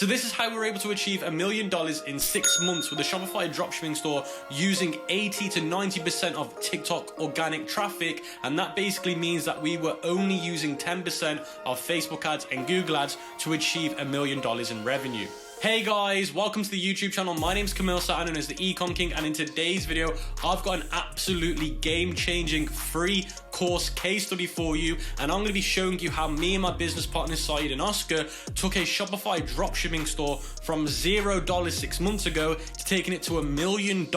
So this is how we were able to achieve $1 million in 6 months with a Shopify dropshipping store using 80 to 90% of TikTok organic traffic, and that basically means that we were only using 10% of Facebook ads and Google ads to achieve $1 million in revenue. Hey guys, welcome to the YouTube channel. My name's Camille, known as the ECOM King, and in today's video, I've got an absolutely game-changing free course case study for you, and I'm going to be showing you how me and my business partners Saeed and Oscar took a Shopify dropshipping store from $0 6 months ago to taking it to $1 million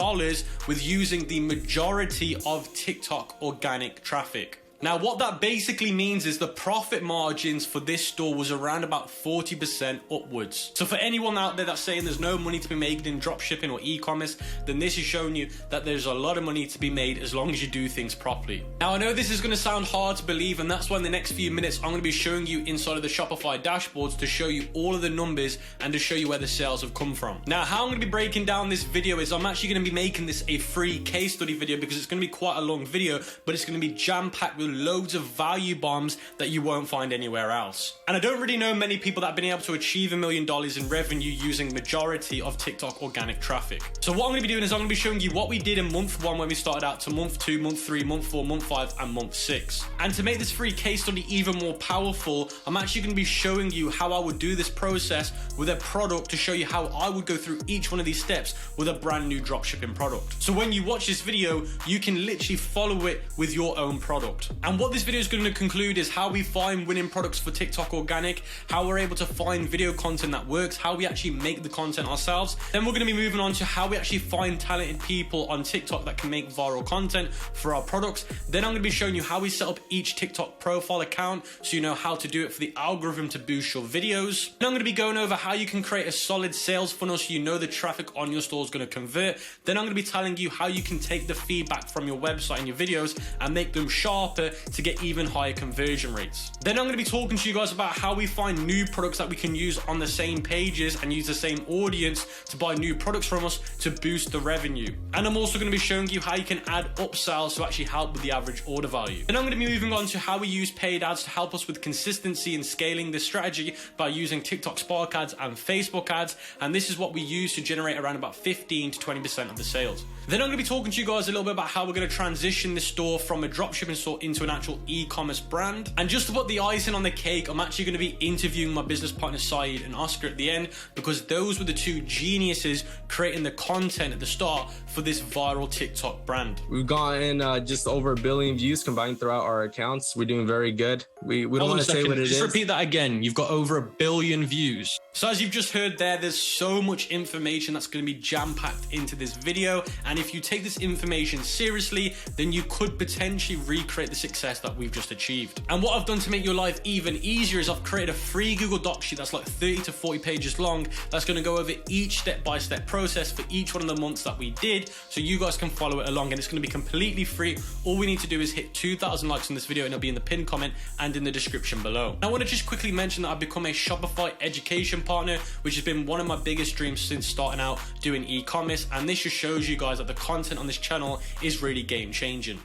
with using the majority of TikTok organic traffic. Now, what that basically means is the profit margins for this store was around about 40% upwards. So for anyone out there that's saying there's no money to be made in dropshipping or e-commerce, then this is showing you that there's a lot of money to be made as long as you do things properly. Now, I know this is going to sound hard to believe, and that's why in the next few minutes, I'm going to be showing you inside of the Shopify dashboards to show you all of the numbers and to show you where the sales have come from. Now, how I'm going to be breaking down this video is I'm actually going to be making this a free case study video because it's going to be quite a long video, but it's going to be jam-packed with loads of value bombs that you won't find anywhere else. And I don't really know many people that have been able to achieve $1 million in revenue using majority of TikTok organic traffic. So what I'm going to be doing is I'm going to be showing you what we did in month 1 when we started out to month 2, month 3, month 4, month 5, and month 6. And to make this free case study even more powerful, I'm actually going to be showing you how I would do this process with a product to show you how I would go through each one of these steps with a brand new dropshipping product. So when you watch this video, you can literally follow it with your own product. And what this video is going to conclude is how we find winning products for TikTok organic, how we're able to find video content that works, how we actually make the content ourselves. Then we're going to be moving on to how we actually find talented people on TikTok that can make viral content for our products. Then I'm going to be showing you how we set up each TikTok profile account so you know how to do it for the algorithm to boost your videos. Then I'm going to be going over how you can create a solid sales funnel so you know the traffic on your store is going to convert. Then I'm going to be telling you how you can take the feedback from your website and your videos and make them sharper to get even higher conversion rates. Then I'm going to be talking to you guys about how we find new products that we can use on the same pages and use the same audience to buy new products from us to boost the revenue. And I'm also going to be showing you how you can add upsells to actually help with the average order value. Then I'm going to be moving on to how we use paid ads to help us with consistency and scaling this strategy by using TikTok Spark ads and Facebook ads. And this is what we use to generate around about 15 to 20% of the sales. Then I'm going to be talking to you guys a little bit about how we're going to transition this store from a dropshipping store into an actual e-commerce brand. And just to put the icing on the cake, I'm actually going to be interviewing my business partner Saeed and Oscar at the end because those were the two geniuses creating the content at the start for this viral TikTok brand. We've gotten just over 1 billion views combined throughout our accounts. We're doing very good. We don't want to say what it is. Just repeat that again. You've got over 1 billion views. So as you've just heard there's so much information that's going to be jam-packed into this video. And if you take this information seriously, then you could potentially recreate the success that we've just achieved. And what I've done to make your life even easier is I've created a free Google Doc sheet that's like 30 to 40 pages long. That's going to go over each step-by-step process for each one of the months that we did, so you guys can follow it along, and it's going to be completely free. All we need to do is hit 2,000 likes on this video, and it'll be in the pinned comment and in the description below. I want to just quickly mention that I've become a Shopify education partner, which has been one of my biggest dreams since starting out doing e-commerce, and this just shows you guys that the content on this channel is really game-changing.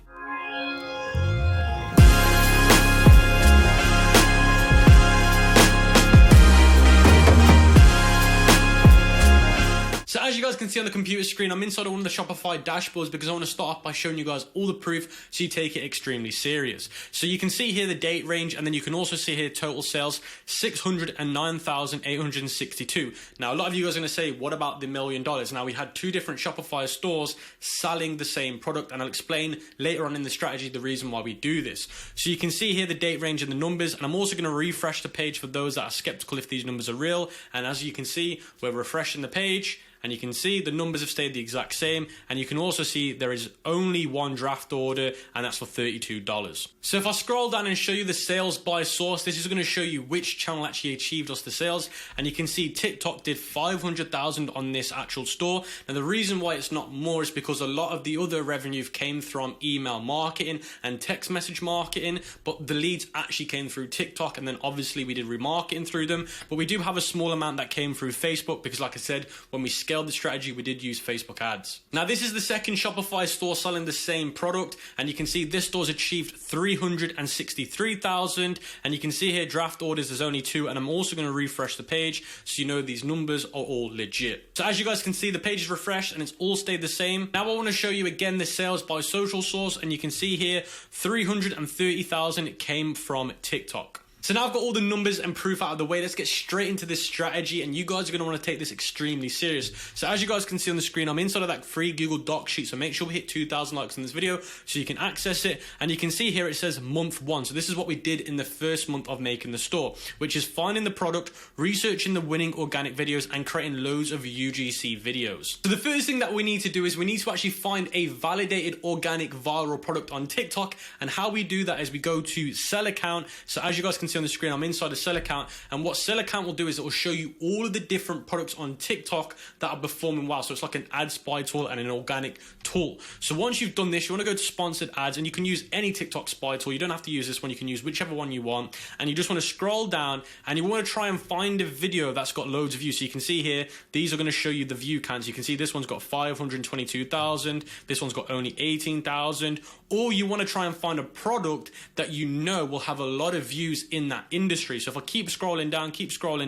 So as you guys can see on the computer screen, I'm inside of one of the Shopify dashboards because I want to start off by showing you guys all the proof so you take it extremely serious. So you can see here the date range, and then you can also see here total sales, 609,862. Now, a lot of you guys are going to say, what about the $1 million? Now, we had 2 different Shopify stores selling the same product, and I'll explain later on in the strategy the reason why we do this. So you can see here the date range and the numbers, and I'm also going to refresh the page for those that are skeptical if these numbers are real. And as you can see, we're refreshing the page, and you can see the numbers have stayed the exact same, and you can also see there is only one draft order, and that's for $32. So if I scroll down and show you the sales by source, this is going to show you which channel actually achieved us the sales, and you can see TikTok did 500,000 on this actual store. Now the reason why it's not more is because a lot of the other revenue came from email marketing and text message marketing, but the leads actually came through TikTok, and then obviously we did remarketing through them, but we do have a small amount that came through Facebook because, like I said, when we scaled the strategy, we did use Facebook ads. Now, this is the second Shopify store selling the same product, and you can see this store's achieved 363,000, and you can see here draft orders, there's only 2, and I'm also going to refresh the page so you know these numbers are all legit. So as you guys can see, the page is refreshed and it's all stayed the same. Now I want to show you again the sales by social source, and you can see here 330,000 came from TikTok. So now I've got all the numbers and proof out of the way. Let's get straight into this strategy, and you guys are going to want to take this extremely serious. So as you guys can see on the screen, I'm inside of that free Google Doc sheet, so make sure we hit 2,000 likes in this video so you can access it. And you can see here it says month 1. So this is what we did in the first month of making the store, which is finding the product, researching the winning organic videos, and creating loads of UGC videos. So the first thing that we need to do is we need to actually find a validated organic viral product on TikTok, and how we do that is we go to sell account. So as you guys can see on the screen, I'm inside a sell account, and what sell account will do is it will show you all of the different products on TikTok that are performing well. So it's like an ad spy tool and an organic tool. So once you've done this, you want to go to sponsored ads, and you can use any TikTok spy tool. You don't have to use this one, you can use whichever one you want, and you just want to scroll down and you want to try and find a video that's got loads of views. So you can see here, these are going to show you the view counts. You can see this one's got 522,000, this one's got only 18,000. Or you want to try and find a product that you know will have a lot of views in that industry. So if I keep scrolling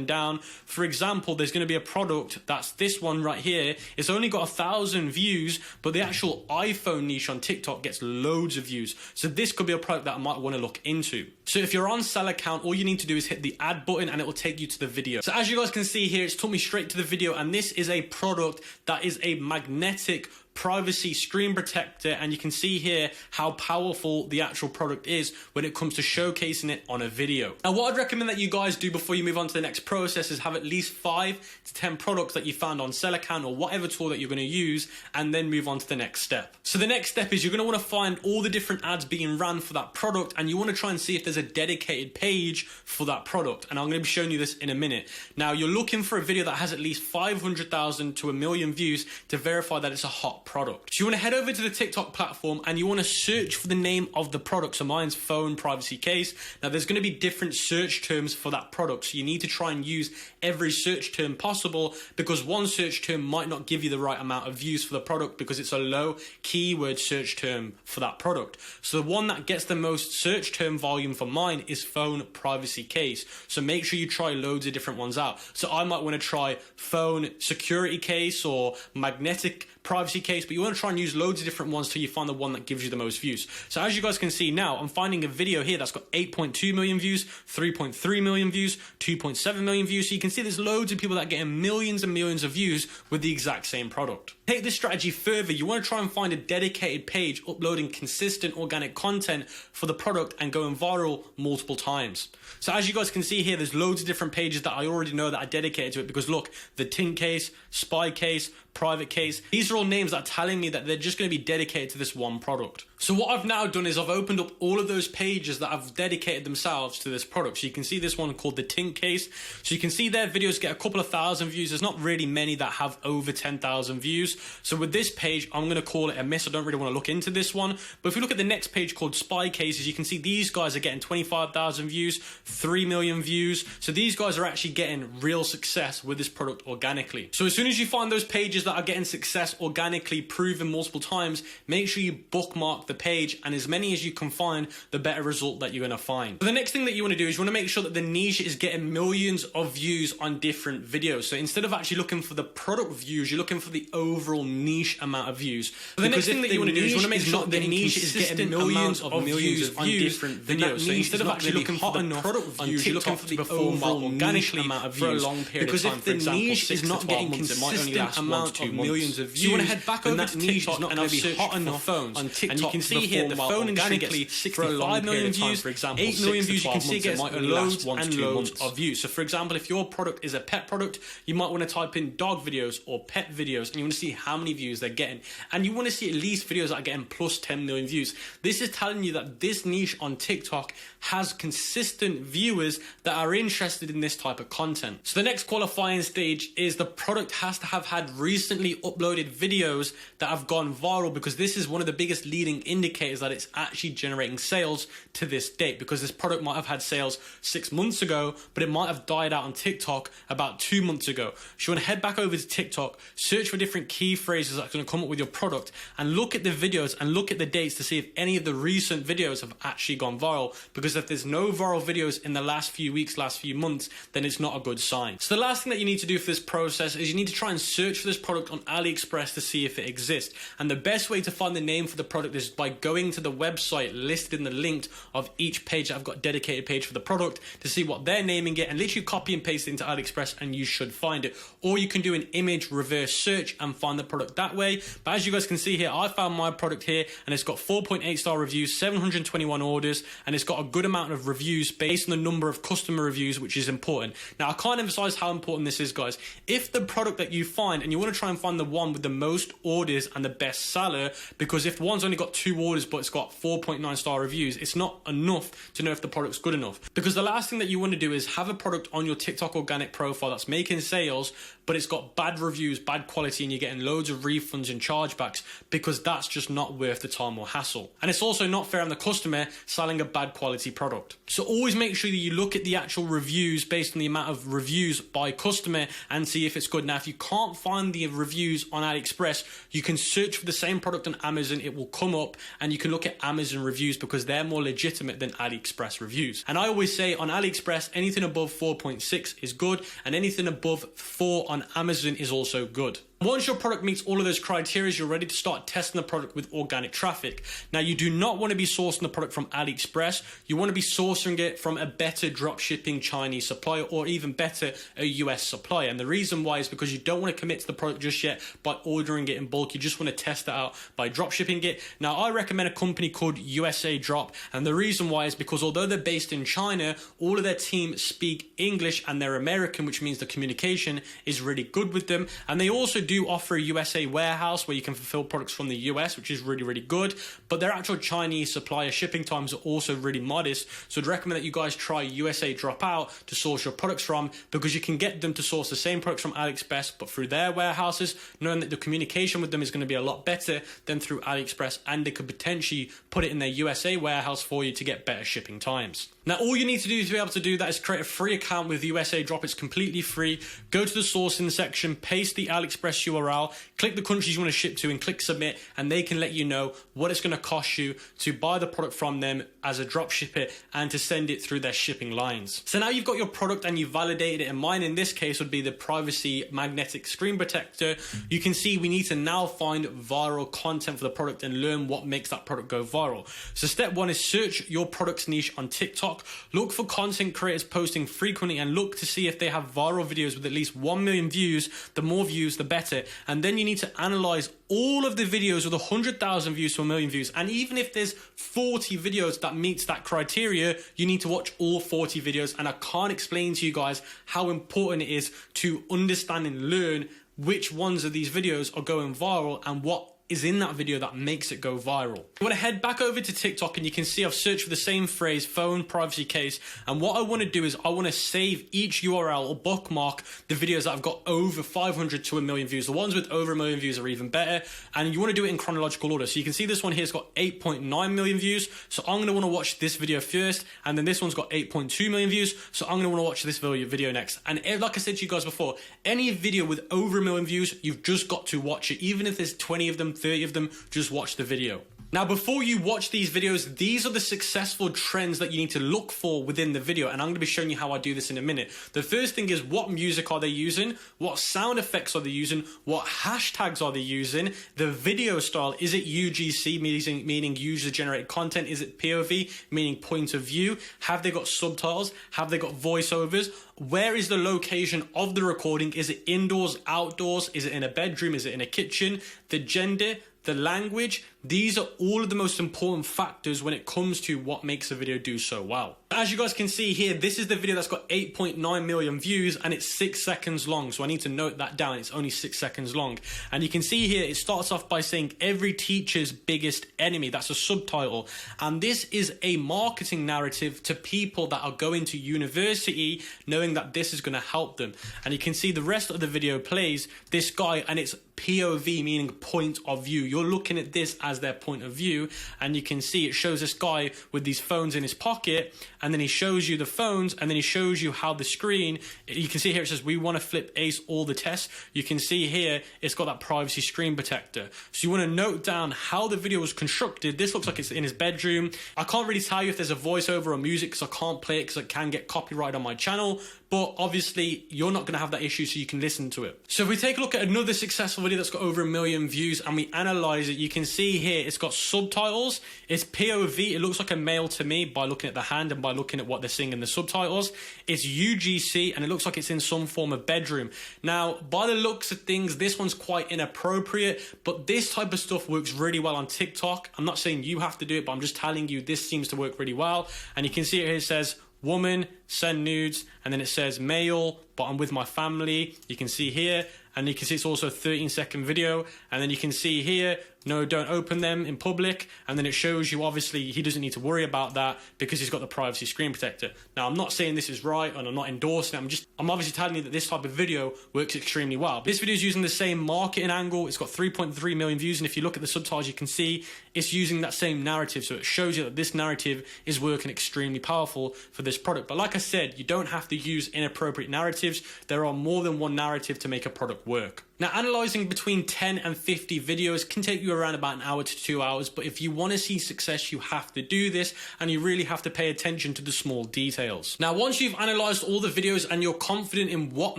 down, for example, there's going to be a product that's this one right here. It's only got 1,000 views, but the actual iPhone niche on TikTok gets loads of views. So this could be a product that I might want to look into. So if you're on sell account, all you need to do is hit the ad button and it will take you to the video. So as you guys can see here, it's took me straight to the video, and this is a product that is a magnetic privacy screen protector, and you can see here how powerful the actual product is when it comes to showcasing it on a video. Now what I'd recommend that you guys do before you move on to the next process is have at least 5 to 10 products that you found on sell account or whatever tool that you're going to use, and then move on to the next step. So the next step is you're going to want to find all the different ads being ran for that product, and you want to try and see if there's a dedicated page for that product, and I'm going to be showing you this in a minute. Now you're looking for a video that has at least 500,000 to 1 million views to verify that it's a hot product. So you want to head over to the TikTok platform and you want to search for the name of the product. So mine's phone privacy case. Now there's going to be different search terms for that product, so you need to try and use every search term possible, because one search term might not give you the right amount of views for the product because it's a low keyword search term for that product. So the one that gets the most search term volume for mine is phone privacy case. So make sure you try loads of different ones out. So I might want to try phone security case or magnetic privacy case, but you want to try and use loads of different ones till you find the one that gives you the most views. So as you guys can see now, I'm finding a video here that's got 8.2 million views, 3.3 million views, 2.7 million views. So you can see there's loads of people that are getting millions and millions of views with the exact same product. Take this strategy further. You want to try and find a dedicated page uploading consistent organic content for the product and going viral multiple times. So as you guys can see here, there's loads of different pages that I already know that are dedicated to it, because look, the tint case, spy case, private case, these are all names that are telling me that they're just going to be dedicated to this one product. So what I've now done is I've opened up all of those pages that have dedicated themselves to this product. So you can see this one called the tint case. So you can see their videos get a couple of thousand views. There's not really many that have over 10,000 views. So with this page, I'm going to call it a miss. I don't really want to look into this one. But if you look at the next page called spy cases, you can see these guys are getting 25,000 views, 3 million views. So these guys are actually getting real success with this product organically. So as soon as you find those pages that are getting success organically, proven multiple times, make sure you bookmark the page, and as many as you can find, the better result that you're going to find. So the next thing that you want to do is you want to make sure that the niche is getting millions of views on different videos. So instead of actually looking for the product views, you're looking for the overall niche amount of views. So the next thing that you want to do is you want to make sure that the niche is getting millions of views on different videos. So instead of actually looking for the product views, you're looking for the overall organically amount of views for a long period of time. Because if the niche is not getting consistent amount of millions of views, so you want to head back over to TikTok and I'll search hot enough phones on TikTok, and you can see here the phone industry gets 65 million views, for example, 8 million views. You can see it gets loads and loads of views. So for example, if your product is a pet product, you might want to type in dog videos or pet videos, and you want to see how many views they're getting, and you want to see at least videos that are getting plus 10 million views. This is telling you that this niche on TikTok has consistent viewers that are interested in this type of content. So the next qualifying stage is the product has to have had recently uploaded videos videos that have gone viral, because this is one of the biggest leading indicators that it's actually generating sales to this date, because this product might have had sales 6 months ago, but it might have died out on TikTok about 2 months ago. So you want to head back over to TikTok, search for different key phrases that are going to come up with your product, and look at the videos and look at the dates to see if any of the recent videos have actually gone viral, because if there's no viral videos in the last few weeks, last few months, then it's not a good sign. So the last thing that you need to do for this process is you need to try and search for this product on Aliexpress to see if it exists. And the best way to find the name for the product is by going to the website listed in the link of each page that I've got dedicated page for the product to see what they're naming it, and literally copy and paste it into Aliexpress and you should find it. Or you can do an image reverse search and find the product that way. But as you guys can see here, I found my product here and it's got 4.8 star reviews, 721 orders, and it's got a good amount of reviews based on the number of customer reviews, which is important. Now, I can't emphasize how important this is, guys. If the product that you find, and you want to try and find the one with the most orders and the best seller, because if one's only got 2 orders but it's got 4.9 star reviews, it's not enough to know if the product's good enough. Because the last thing that you want to do is have a product on your TikTok organic profile that's making sales, but it's got bad reviews, bad quality, and you're getting loads of refunds and chargebacks, because that's just not worth the time or hassle. And it's also not fair on the customer selling a bad quality product. So always make sure that you look at the actual reviews based on the amount of reviews by customer and see if it's good. Now, if you can't find the reviews on AliExpress, you can search for the same product on Amazon. It will come up, and you can look at Amazon reviews because they're more legitimate than AliExpress reviews. And I always say on AliExpress, anything above 4.6 is good, and anything above 4 on Amazon is also good. Once your product meets all of those criteria, you're ready to start testing the product with organic traffic. Now, you do not want to be sourcing the product from AliExpress. You want to be sourcing it from a better dropshipping Chinese supplier, or even better, a US supplier. And the reason why is because you don't want to commit to the product just yet by ordering it in bulk. You just want to test it out by dropshipping it. Now, I recommend a company called USA Drop. And the reason why is because although they're based in China, all of their team speak English and they're American, which means the communication is really good with them. And they also do offer a USA warehouse where you can fulfill products from the US, which is really, really good. But their actual Chinese supplier shipping times are also really modest. So I'd recommend that you guys try USA Drop out to source your products from, because you can get them to source the same products from AliExpress, but through their warehouses, knowing that the communication with them is going to be a lot better than through AliExpress, and they could potentially put it in their USA warehouse for you to get better shipping times. Now, all you need to do to be able to do that is create a free account with USA Drop. It's completely free. Go to the sourcing section, paste the AliExpress URL, click the countries you want to ship to, and click submit, and they can let you know what it's going to cost you to buy the product from them as a drop shipper and to send it through their shipping lines. So now you've got your product and you've validated it, and mine in this case would be the privacy magnetic screen protector. You can see we need to now find viral content for the product and learn what makes that product go viral. So step 1 is search your product's niche on TikTok. Look for content creators posting frequently and look to see if they have viral videos with at least 1 million views. The more views, the better. And then you need to analyze all of the videos with 100,000 views to 1 million views. And even if there's 40 videos that meets that criteria, you need to watch all 40 videos. And I can't explain to you guys how important it is to understand and learn which ones of these videos are going viral and what is in that video that makes it go viral. You want to head back over to TikTok, and you can see I've searched for the same phrase, phone privacy case. And what I want to do is I want to save each URL or bookmark the videos that I've got over 500 to 1 million views. The ones with over 1 million views are even better. And you want to do it in chronological order. So you can see this one here has got 8.9 million views. So I'm going to want to watch this video first. And then this one's got 8.2 million views. So I'm going to want to watch this video next. And like I said to you guys before, any video with over 1 million views, you've just got to watch it. Even if there's 20 of them, 30 of them, just watch the video. Now, before you watch these videos, these are the successful trends that you need to look for within the video. And I'm going to be showing you how I do this in a minute. The first thing is, what music are they using? What sound effects are they using? What hashtags are they using? The video style, is it UGC, meaning user generated content? Is it POV, meaning point of view? Have they got subtitles? Have they got voiceovers? Where is the location of the recording? Is it indoors, outdoors? Is it in a bedroom? Is it in a kitchen? The gender, the language, these are all of the most important factors when it comes to what makes a video do so well. As you guys can see here, this is the video that's got 8.9 million views and it's 6 seconds long. So I need to note that down. It's only 6 seconds long. And you can see here, it starts off by saying every teacher's biggest enemy. That's a subtitle. And this is a marketing narrative to people that are going to university, knowing that this is going to help them. And you can see the rest of the video plays this guy, and it's POV, meaning point of view. You're looking at this as their point of view, and you can see it shows this guy with these phones in his pocket, and then he shows you the phones, and then he shows you how the screen, you can see here it says we want to flip ace all the tests. You can see here it's got that privacy screen protector. So you want to note down how the video was constructed. This looks like it's in his bedroom. I can't really tell you if there's a voiceover or music because I can't play it because it can get copyright on my channel, but obviously you're not going to have that issue, so you can listen to it. So if we take a look at another successful video that's got over 1 million views and we analyze it, you can see here it's got subtitles, it's POV, it looks like a male to me by looking at the hand and by looking at what they're saying in the subtitles. It's UGC and it looks like it's in some form of bedroom. Now, by the looks of things, this one's quite inappropriate, but this type of stuff works really well on TikTok. I'm not saying you have to do it, but I'm just telling you this seems to work really well. And you can see here it says woman, send nudes, and then it says male, but I'm with my family. You can see here, and you can see it's also a 13-second video, and then you can see here, no, don't open them in public, and then it shows you obviously he doesn't need to worry about that because he's got the privacy screen protector. Now, I'm not saying this is right and I'm not endorsing it, I'm obviously telling you that this type of video works extremely well. This video is using the same marketing angle. It's got 3.3 million views, and if you look at the subtitles, you can see it's using that same narrative, so it shows you that this narrative is working extremely powerful for this product. But like I said, you don't have to use inappropriate narratives. There are more than one narrative to make a product work. Now, analyzing between 10 and 50 videos can take you around about an hour to 2 hours, but if you want to see success, you have to do this, and you really have to pay attention to the small details. Now, once you've analyzed all the videos and you're confident in what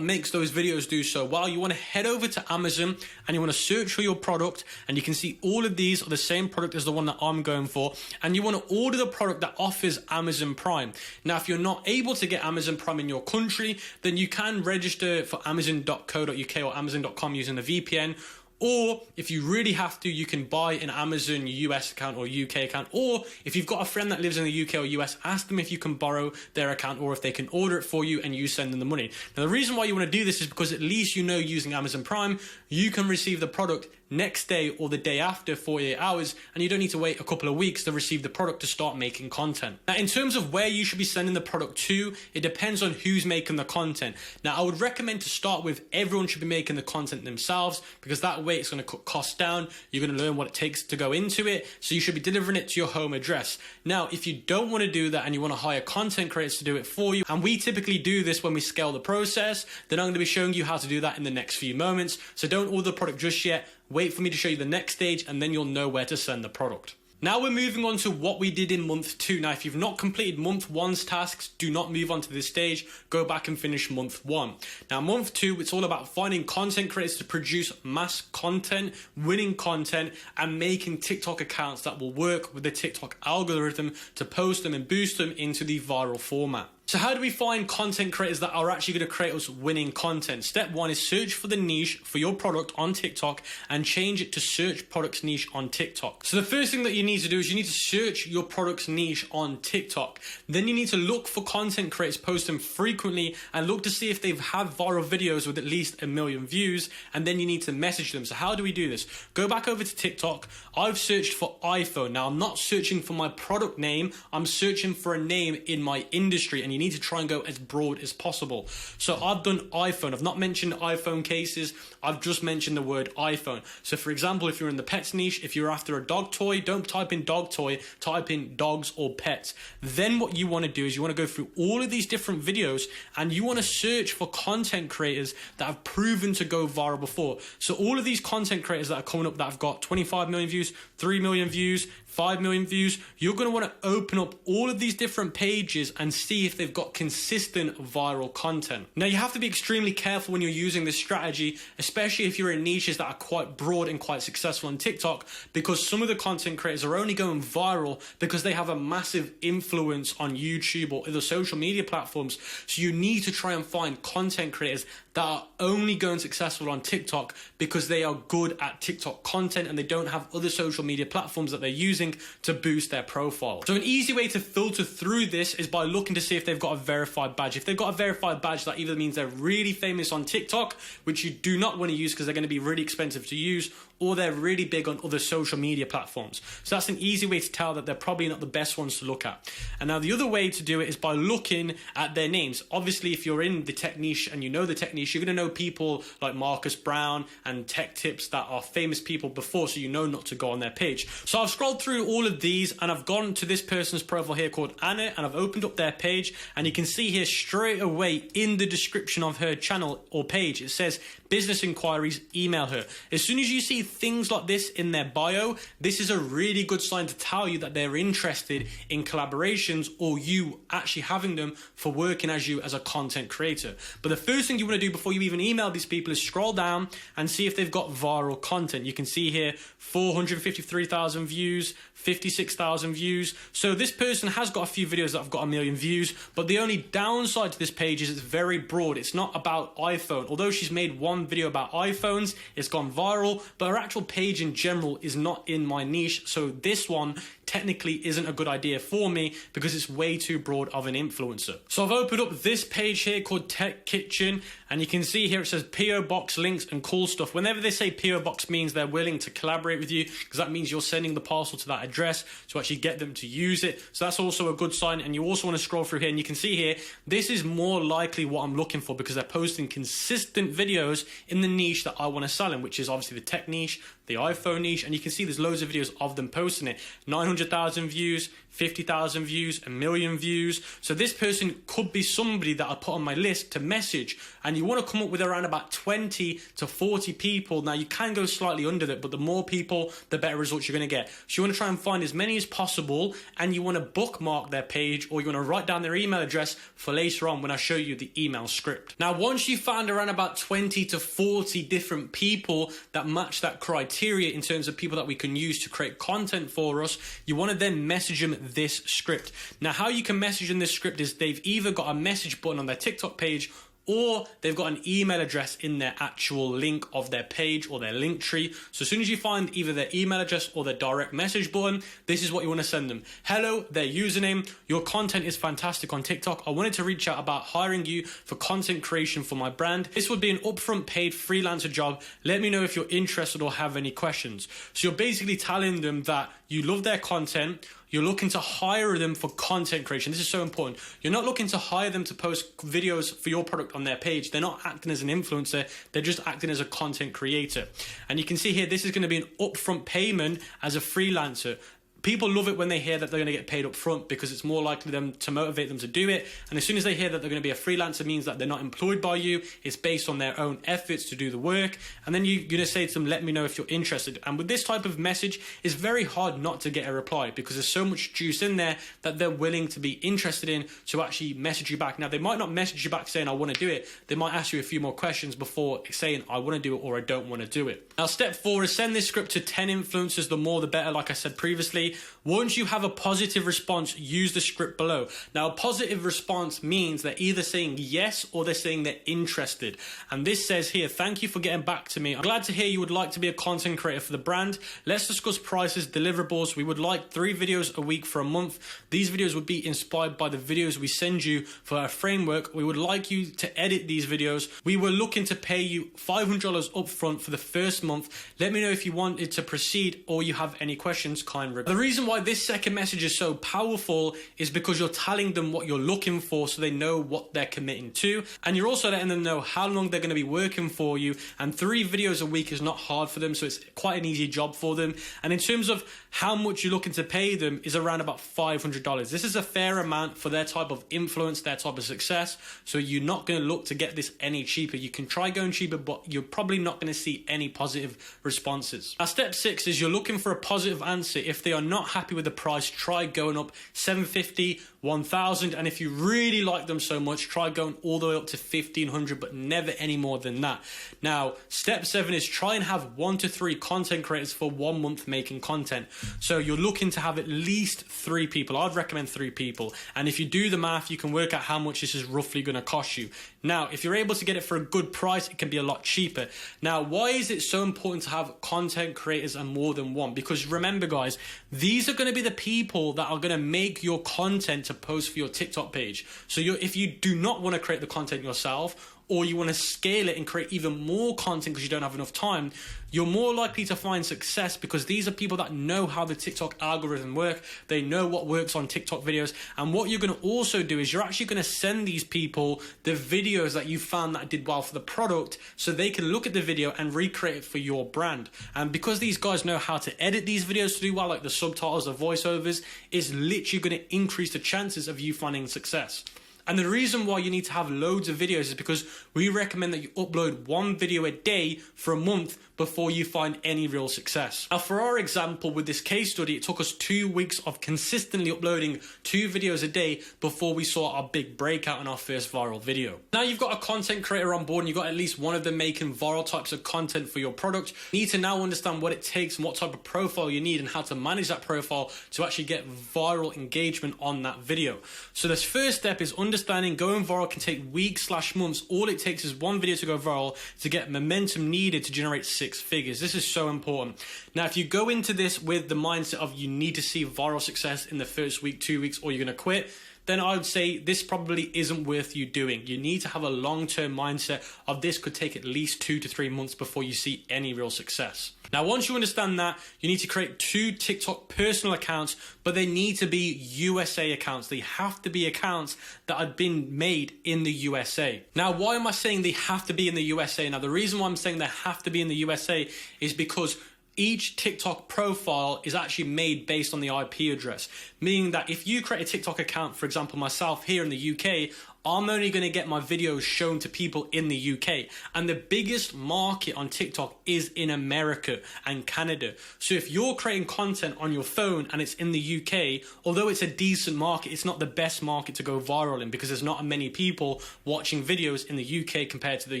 makes those videos do so well, you want to head over to Amazon and you want to search for your product, and you can see all of these are the same product as the one that I'm going for, and you want to order the product that offers Amazon Prime. Now, if you're not able to get Amazon Prime in your country, then you can register for amazon.co.uk or amazon.com using a VPN, or if you really have to, you can buy an Amazon US account or UK account, or if you've got a friend that lives in the UK or US, ask them if you can borrow their account or if they can order it for you and you send them the money. Now, the reason why you want to do this is because at least you know using Amazon Prime, you can receive the product next day or the day after, 48 hours, and you don't need to wait a couple of weeks to receive the product to start making content. Now, in terms of where you should be sending the product to, it depends on who's making the content. Now, I would recommend to start with everyone should be making the content themselves, because that way it's going to cut costs down. You're going to learn what it takes to go into it, so you should be delivering it to your home address. Now, if you don't want to do that and you want to hire content creators to do it for you, and we typically do this when we scale the process, then I'm going to be showing you how to do that in the next few moments. So don't order the product just yet. Wait for me to show you the next stage, and then you'll know where to send the product. Now we're moving on to what we did in month 2. Now, if you've not completed month 1's tasks, do not move on to this stage. Go back and finish month 1. Now, month 2, it's all about finding content creators to produce mass content, winning content, and making TikTok accounts that will work with the TikTok algorithm to post them and boost them into the viral format. So how do we find content creators that are actually going to create us winning content? Step 1 is search for the niche for your product on TikTok and change it to search products niche on TikTok. So the first thing that you need to do is you need to search your product's niche on TikTok. Then you need to look for content creators, post them frequently, and look to see if they've had viral videos with at least 1 million views, and then you need to message them. So how do we do this? Go back over to TikTok. I've searched for iPhone. Now, I'm not searching for my product name. I'm searching for a name in my industry, and you need to try and go as broad as possible. So I've done iPhone. I've not mentioned iPhone cases. I've just mentioned the word iPhone. So for example, if you're in the pets niche, if you're after a dog toy, don't type in dog toy, type in dogs or pets. Then what you want to do is you want to go through all of these different videos and you want to search for content creators that have proven to go viral before. So all of these content creators that are coming up that have got 25 million views, 3 million views, 5 million views, you're going to want to open up all of these different pages and see if they've got consistent viral content. Now, you have to be extremely careful when you're using this strategy, especially if you're in niches that are quite broad and quite successful on TikTok, because some of the content creators are only going viral because they have a massive influence on YouTube or other social media platforms. So you need to try and find content creators that are only going successful on TikTok because they are good at TikTok content and they don't have other social media platforms that they're using to boost their profile. So an easy way to filter through this is by looking to see if they've got a verified badge. If they've got a verified badge, that either means they're really famous on TikTok, which you do not want to use because they're going to be really expensive to use, or they're really big on other social media platforms. So that's an easy way to tell that they're probably not the best ones to look at. And now the other way to do it is by looking at their names. Obviously, if you're in the tech niche and you know the tech niche, niche. You're going to know people like Marcus Brown and Tech Tips that are famous people before, so you know not to go on their page. So I've scrolled through all of these and I've gone to this person's profile here called Anna, and I've opened up their page, and you can see here straight away in the description of her channel or page, it says business inquiries, email her. As soon as you see things like this in their bio, this is a really good sign to tell you that they're interested in collaborations or you actually having them for working as you as a content creator. But the first thing you want to do before you even email these people is scroll down and see if they've got viral content. You can see here 453,000 views, 56,000 views. So this person has got a few videos that have got 1 million views, but the only downside to this page is it's very broad. It's not about iPhone. Although she's made one video about iPhones, it's gone viral, but her actual page in general is not in my niche. So this one technically isn't a good idea for me because it's way too broad of an influencer. So I've opened up this page here called Tech Kitchen, and you can see here it says PO Box links and cool stuff. Whenever they say PO Box means they're willing to collaborate with you, because that means you're sending the parcel to that address to actually get them to use it. So that's also a good sign. And you also want to scroll through here and you can see here, this is more likely what I'm looking for because they're posting consistent videos in the niche that I want to sell in, which is obviously the tech niche, the iPhone niche, and you can see there's loads of videos of them posting it. 900,000 views, 50,000 views, 1 million views. So this person could be somebody that I put on my list to message, and you want to come up with around about 20 to 40 people. Now you can go slightly under that, but the more people, the better results you're going to get. So you want to try and find as many as possible, and you want to bookmark their page, or you want to write down their email address for later on when I show you the email script. Now once you found around about 20 to 40 different people that match that criteria in terms of people that we can use to create content for us, you want to then message them this script. Now how you can message them this script is they've either got a message button on their TikTok page, or they've got an email address in their actual link of their page or their link tree. So as soon as you find either their email address or their direct message button, this is what you want to send them. Hello, their username. Your content is fantastic on TikTok. I wanted to reach out about hiring you for content creation for my brand. This would be an upfront paid freelancer job. Let me know if you're interested or have any questions. So you're basically telling them that you love their content. You're looking to hire them for content creation. This is so important. You're not looking to hire them to post videos for your product on their page. They're not acting as an influencer. They're just acting as a content creator. And you can see here, this is going to be an upfront payment as a freelancer. People love it when they hear that they're going to get paid up front because it's more likely to motivate them to do it. And as soon as they hear that they're going to be a freelancer, it means that they're not employed by you. It's based on their own efforts to do the work. And then you're going to say to them, let me know if you're interested. And with this type of message, it's very hard not to get a reply because there's so much juice in there that they're willing to be interested in to actually message you back. Now, they might not message you back saying, I want to do it. They might ask you a few more questions before saying, I want to do it or I don't want to do it. Now, step 4 is send this script to 10 influencers. The more, the better, like I said previously. Once you have a positive response, use the script below. Now, a positive response means they're either saying yes or they're saying they're interested. And this says here, thank you for getting back to me. I'm glad to hear you would like to be a content creator for the brand. Let's discuss prices, deliverables. We would like 3 videos a week for a month. These videos would be inspired by the videos we send you for our framework. We would like you to edit these videos. We were looking to pay you $500 upfront for the first month. Let me know if you wanted to proceed or you have any questions. Kind regards. The reason why this second message is so powerful is because you're telling them what you're looking for so they know what they're committing to, and you're also letting them know how long they're going to be working for you. And 3 videos a week is not hard for them, so it's quite an easy job for them. And in terms of how much you're looking to pay them is around about $500. This is a fair amount for their type of influence, their type of success, so you're not going to look to get this any cheaper. You can try going cheaper, but you're probably not going to see any positive responses. Now, step 6 is you're looking for a positive answer. If they are not happy with the price, try going up $750, $1,000, and if you really like them so much, try going all the way up to $1,500, but never any more than that. Now, step 7 is try and have 1 to 3 content creators for 1 month making content. So you're looking to have at least 3 people. I'd recommend 3 people, and if you do the math, you can work out how much this is roughly going to cost you. Now, if you're able to get it for a good price, it can be a lot cheaper. Now, why is it so important to have content creators and more than one? Because remember, guys, these are going to be the people that are going to make your content to post for your TikTok page. So if you do not want to create the content yourself, or you want to scale it and create even more content because you don't have enough time, you're more likely to find success because these are people that know how the TikTok algorithm work. They know what works on TikTok videos. And what you're going to also do is you're actually going to send these people the videos that you found that did well for the product so they can look at the video and recreate it for your brand. And because these guys know how to edit these videos to do well, like the subtitles, the voiceovers, is literally going to increase the chances of you finding success. And the reason why you need to have loads of videos is because we recommend that you upload one video a day for a month before you find any real success. Now, for our example with this case study, it took us 2 weeks of consistently uploading 2 videos a day before we saw our big breakout in our first viral video. Now you've got a content creator on board and you've got at least one of them making viral types of content for your product. You need to now understand what it takes and what type of profile you need and how to manage that profile to actually get viral engagement on that video. So this first step is understanding going viral can take weeks/months. All it takes is one video to go viral to get momentum needed to generate 6 figures. This is so important. Now, if you go into this with the mindset of you need to see viral success in the first week, 2 weeks, or you're going to quit, then I would say this probably isn't worth you doing. You need to have a long-term mindset of this could take at least 2 to 3 months before you see any real success. Now, once you understand that, you need to create 2 TikTok personal accounts, but they need to be USA accounts. They have to be accounts that have been made in the USA. Now, why am I saying they have to be in the USA? Now, the reason why I'm saying they have to be in the USA is because each TikTok profile is actually made based on the IP address, meaning that if you create a TikTok account, for example, myself here in the UK, I'm only going to get my videos shown to people in the UK. And the biggest market on TikTok is in America and Canada. So if you're creating content on your phone and it's in the UK, although it's a decent market, it's not the best market to go viral in because there's not many people watching videos in the UK compared to the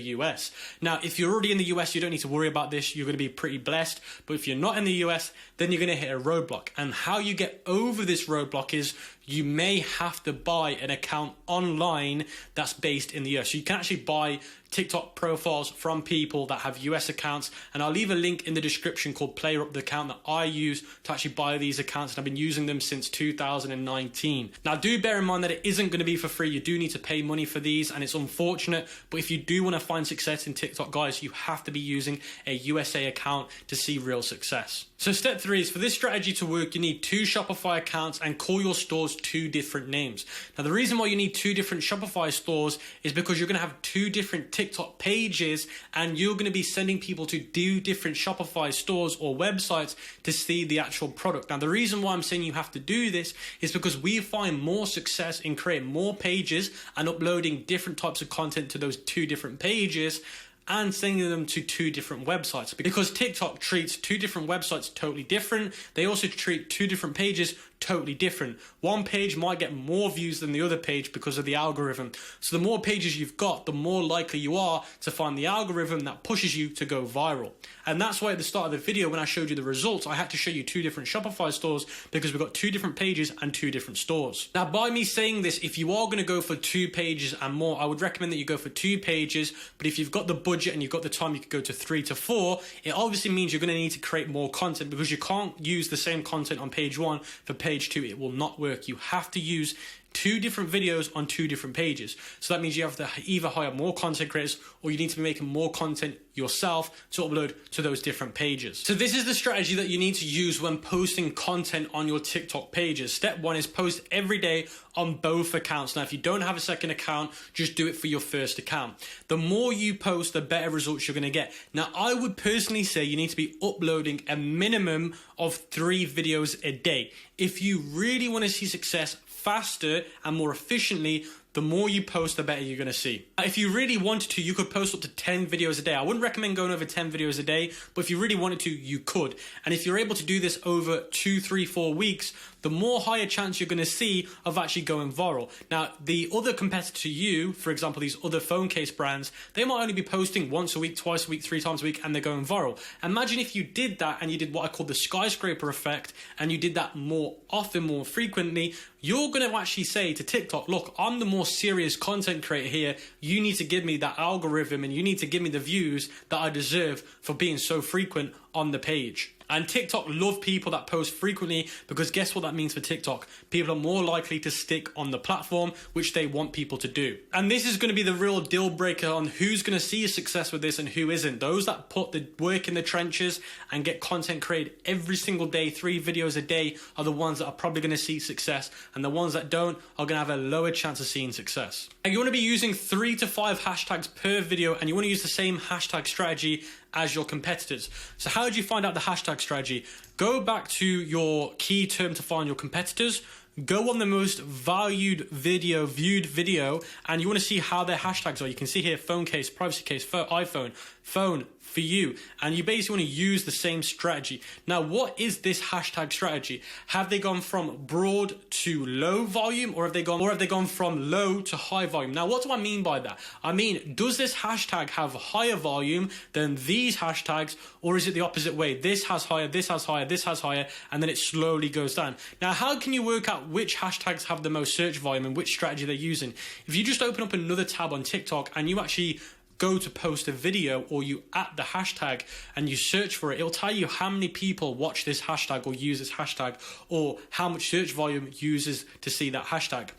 US. Now, if you're already in the US, you don't need to worry about this. You're going to be pretty blessed. But if you're not in the US, then you're going to hit a roadblock. And how you get over this roadblock is you may have to buy an account online that's based in the US. So you can actually buy TikTok profiles from people that have US accounts, and I'll leave a link in the description called Player Up, the account that I use to actually buy these accounts, and I've been using them since 2019. Now, do bear in mind that it isn't going to be for free. You do need to pay money for these, and it's unfortunate, but if you do want to find success in TikTok, guys, you have to be using a USA account to see real success. So step 3 is for this strategy to work, you need 2 Shopify accounts and call your stores 2 different names. Now, the reason why you need 2 different Shopify stores is because you're going to have 2 different TikTok pages and you're going to be sending people to 2 different Shopify stores or websites to see the actual product. Now, the reason why I'm saying you have to do this is because we find more success in creating more pages and uploading different types of content to those 2 different pages and sending them to 2 different websites, because TikTok treats 2 different websites totally different. They also treat 2 different pages totally different. One page might get more views than the other page because of the algorithm. So the more pages you've got, the more likely you are to find the algorithm that pushes you to go viral. And that's why at the start of the video, when I showed you the results, I had to show you 2 different Shopify stores because we've got 2 different pages and 2 different stores. Now, by me saying this, if you are going to go for 2 pages and more, I would recommend that you go for 2 pages. But if you've got the budget and you've got the time, you could go to 3 to 4. It obviously means you're going to need to create more content because you can't use the same content on page 1 for page 2. It will not work. You have to use 2 different videos on 2 different pages. So that means you have to either hire more content creators or you need to be making more content yourself to upload to those different pages. So this is the strategy that you need to use when posting content on your TikTok pages. Step 1 is post every day on both accounts. Now, if you don't have a second account, just do it for your first account. The more you post, the better results you're going to get. Now, I would personally say you need to be uploading a minimum of 3 videos a day. If you really want to see success faster and more efficiently, the more you post, the better you're going to see. If you really wanted to, you could post up to 10 videos a day. I wouldn't recommend going over 10 videos a day, but if you really wanted to, you could. And if you're able to do this over 2, 3, 4 weeks, the more higher chance you're going to see of actually going viral. Now, the other competitor to you, for example, these other phone case brands, they might only be posting once a week, twice a week, 3 times a week, and they're going viral. Imagine if you did that and you did what I call the skyscraper effect, and you did that more often, more frequently, you're going to actually say to TikTok, look, I'm the more serious content creator here. You need to give me that algorithm and you need to give me the views that I deserve for being so frequent on the page. And TikTok love people that post frequently, because guess what that means for TikTok? People are more likely to stick on the platform, which they want people to do. And this is going to be the real deal breaker on who's going to see a success with this and who isn't. Those that put the work in the trenches and get content created every single day, 3 videos a day, are the ones that are probably going to see success, and the ones that don't are going to have a lower chance of seeing success. And you want to be using 3 to 5 hashtags per video, and you want to use the same hashtag strategy as your competitors. So how do you find out the hashtag strategy? Go back to your key term to find your competitors, go on the most viewed video, and you want to see how their hashtags are. You can see here phone case, privacy case, iPhone, phone, for you, and you basically want to use the same strategy. Now, what is this hashtag strategy? Have they gone from broad to low volume, or have they gone from low to high volume? Now, what do I mean by that? I mean, does this hashtag have higher volume than these hashtags, or is it the opposite way? This has higher, this has higher, this has higher, and then it slowly goes down. Now, how can you work out which hashtags have the most search volume and which strategy they're using? If you just open up another tab on TikTok and you actually go to post a video, or you at the hashtag and you search for it, it'll tell you how many people watch this hashtag or use this hashtag, or how much search volume uses to see that hashtag.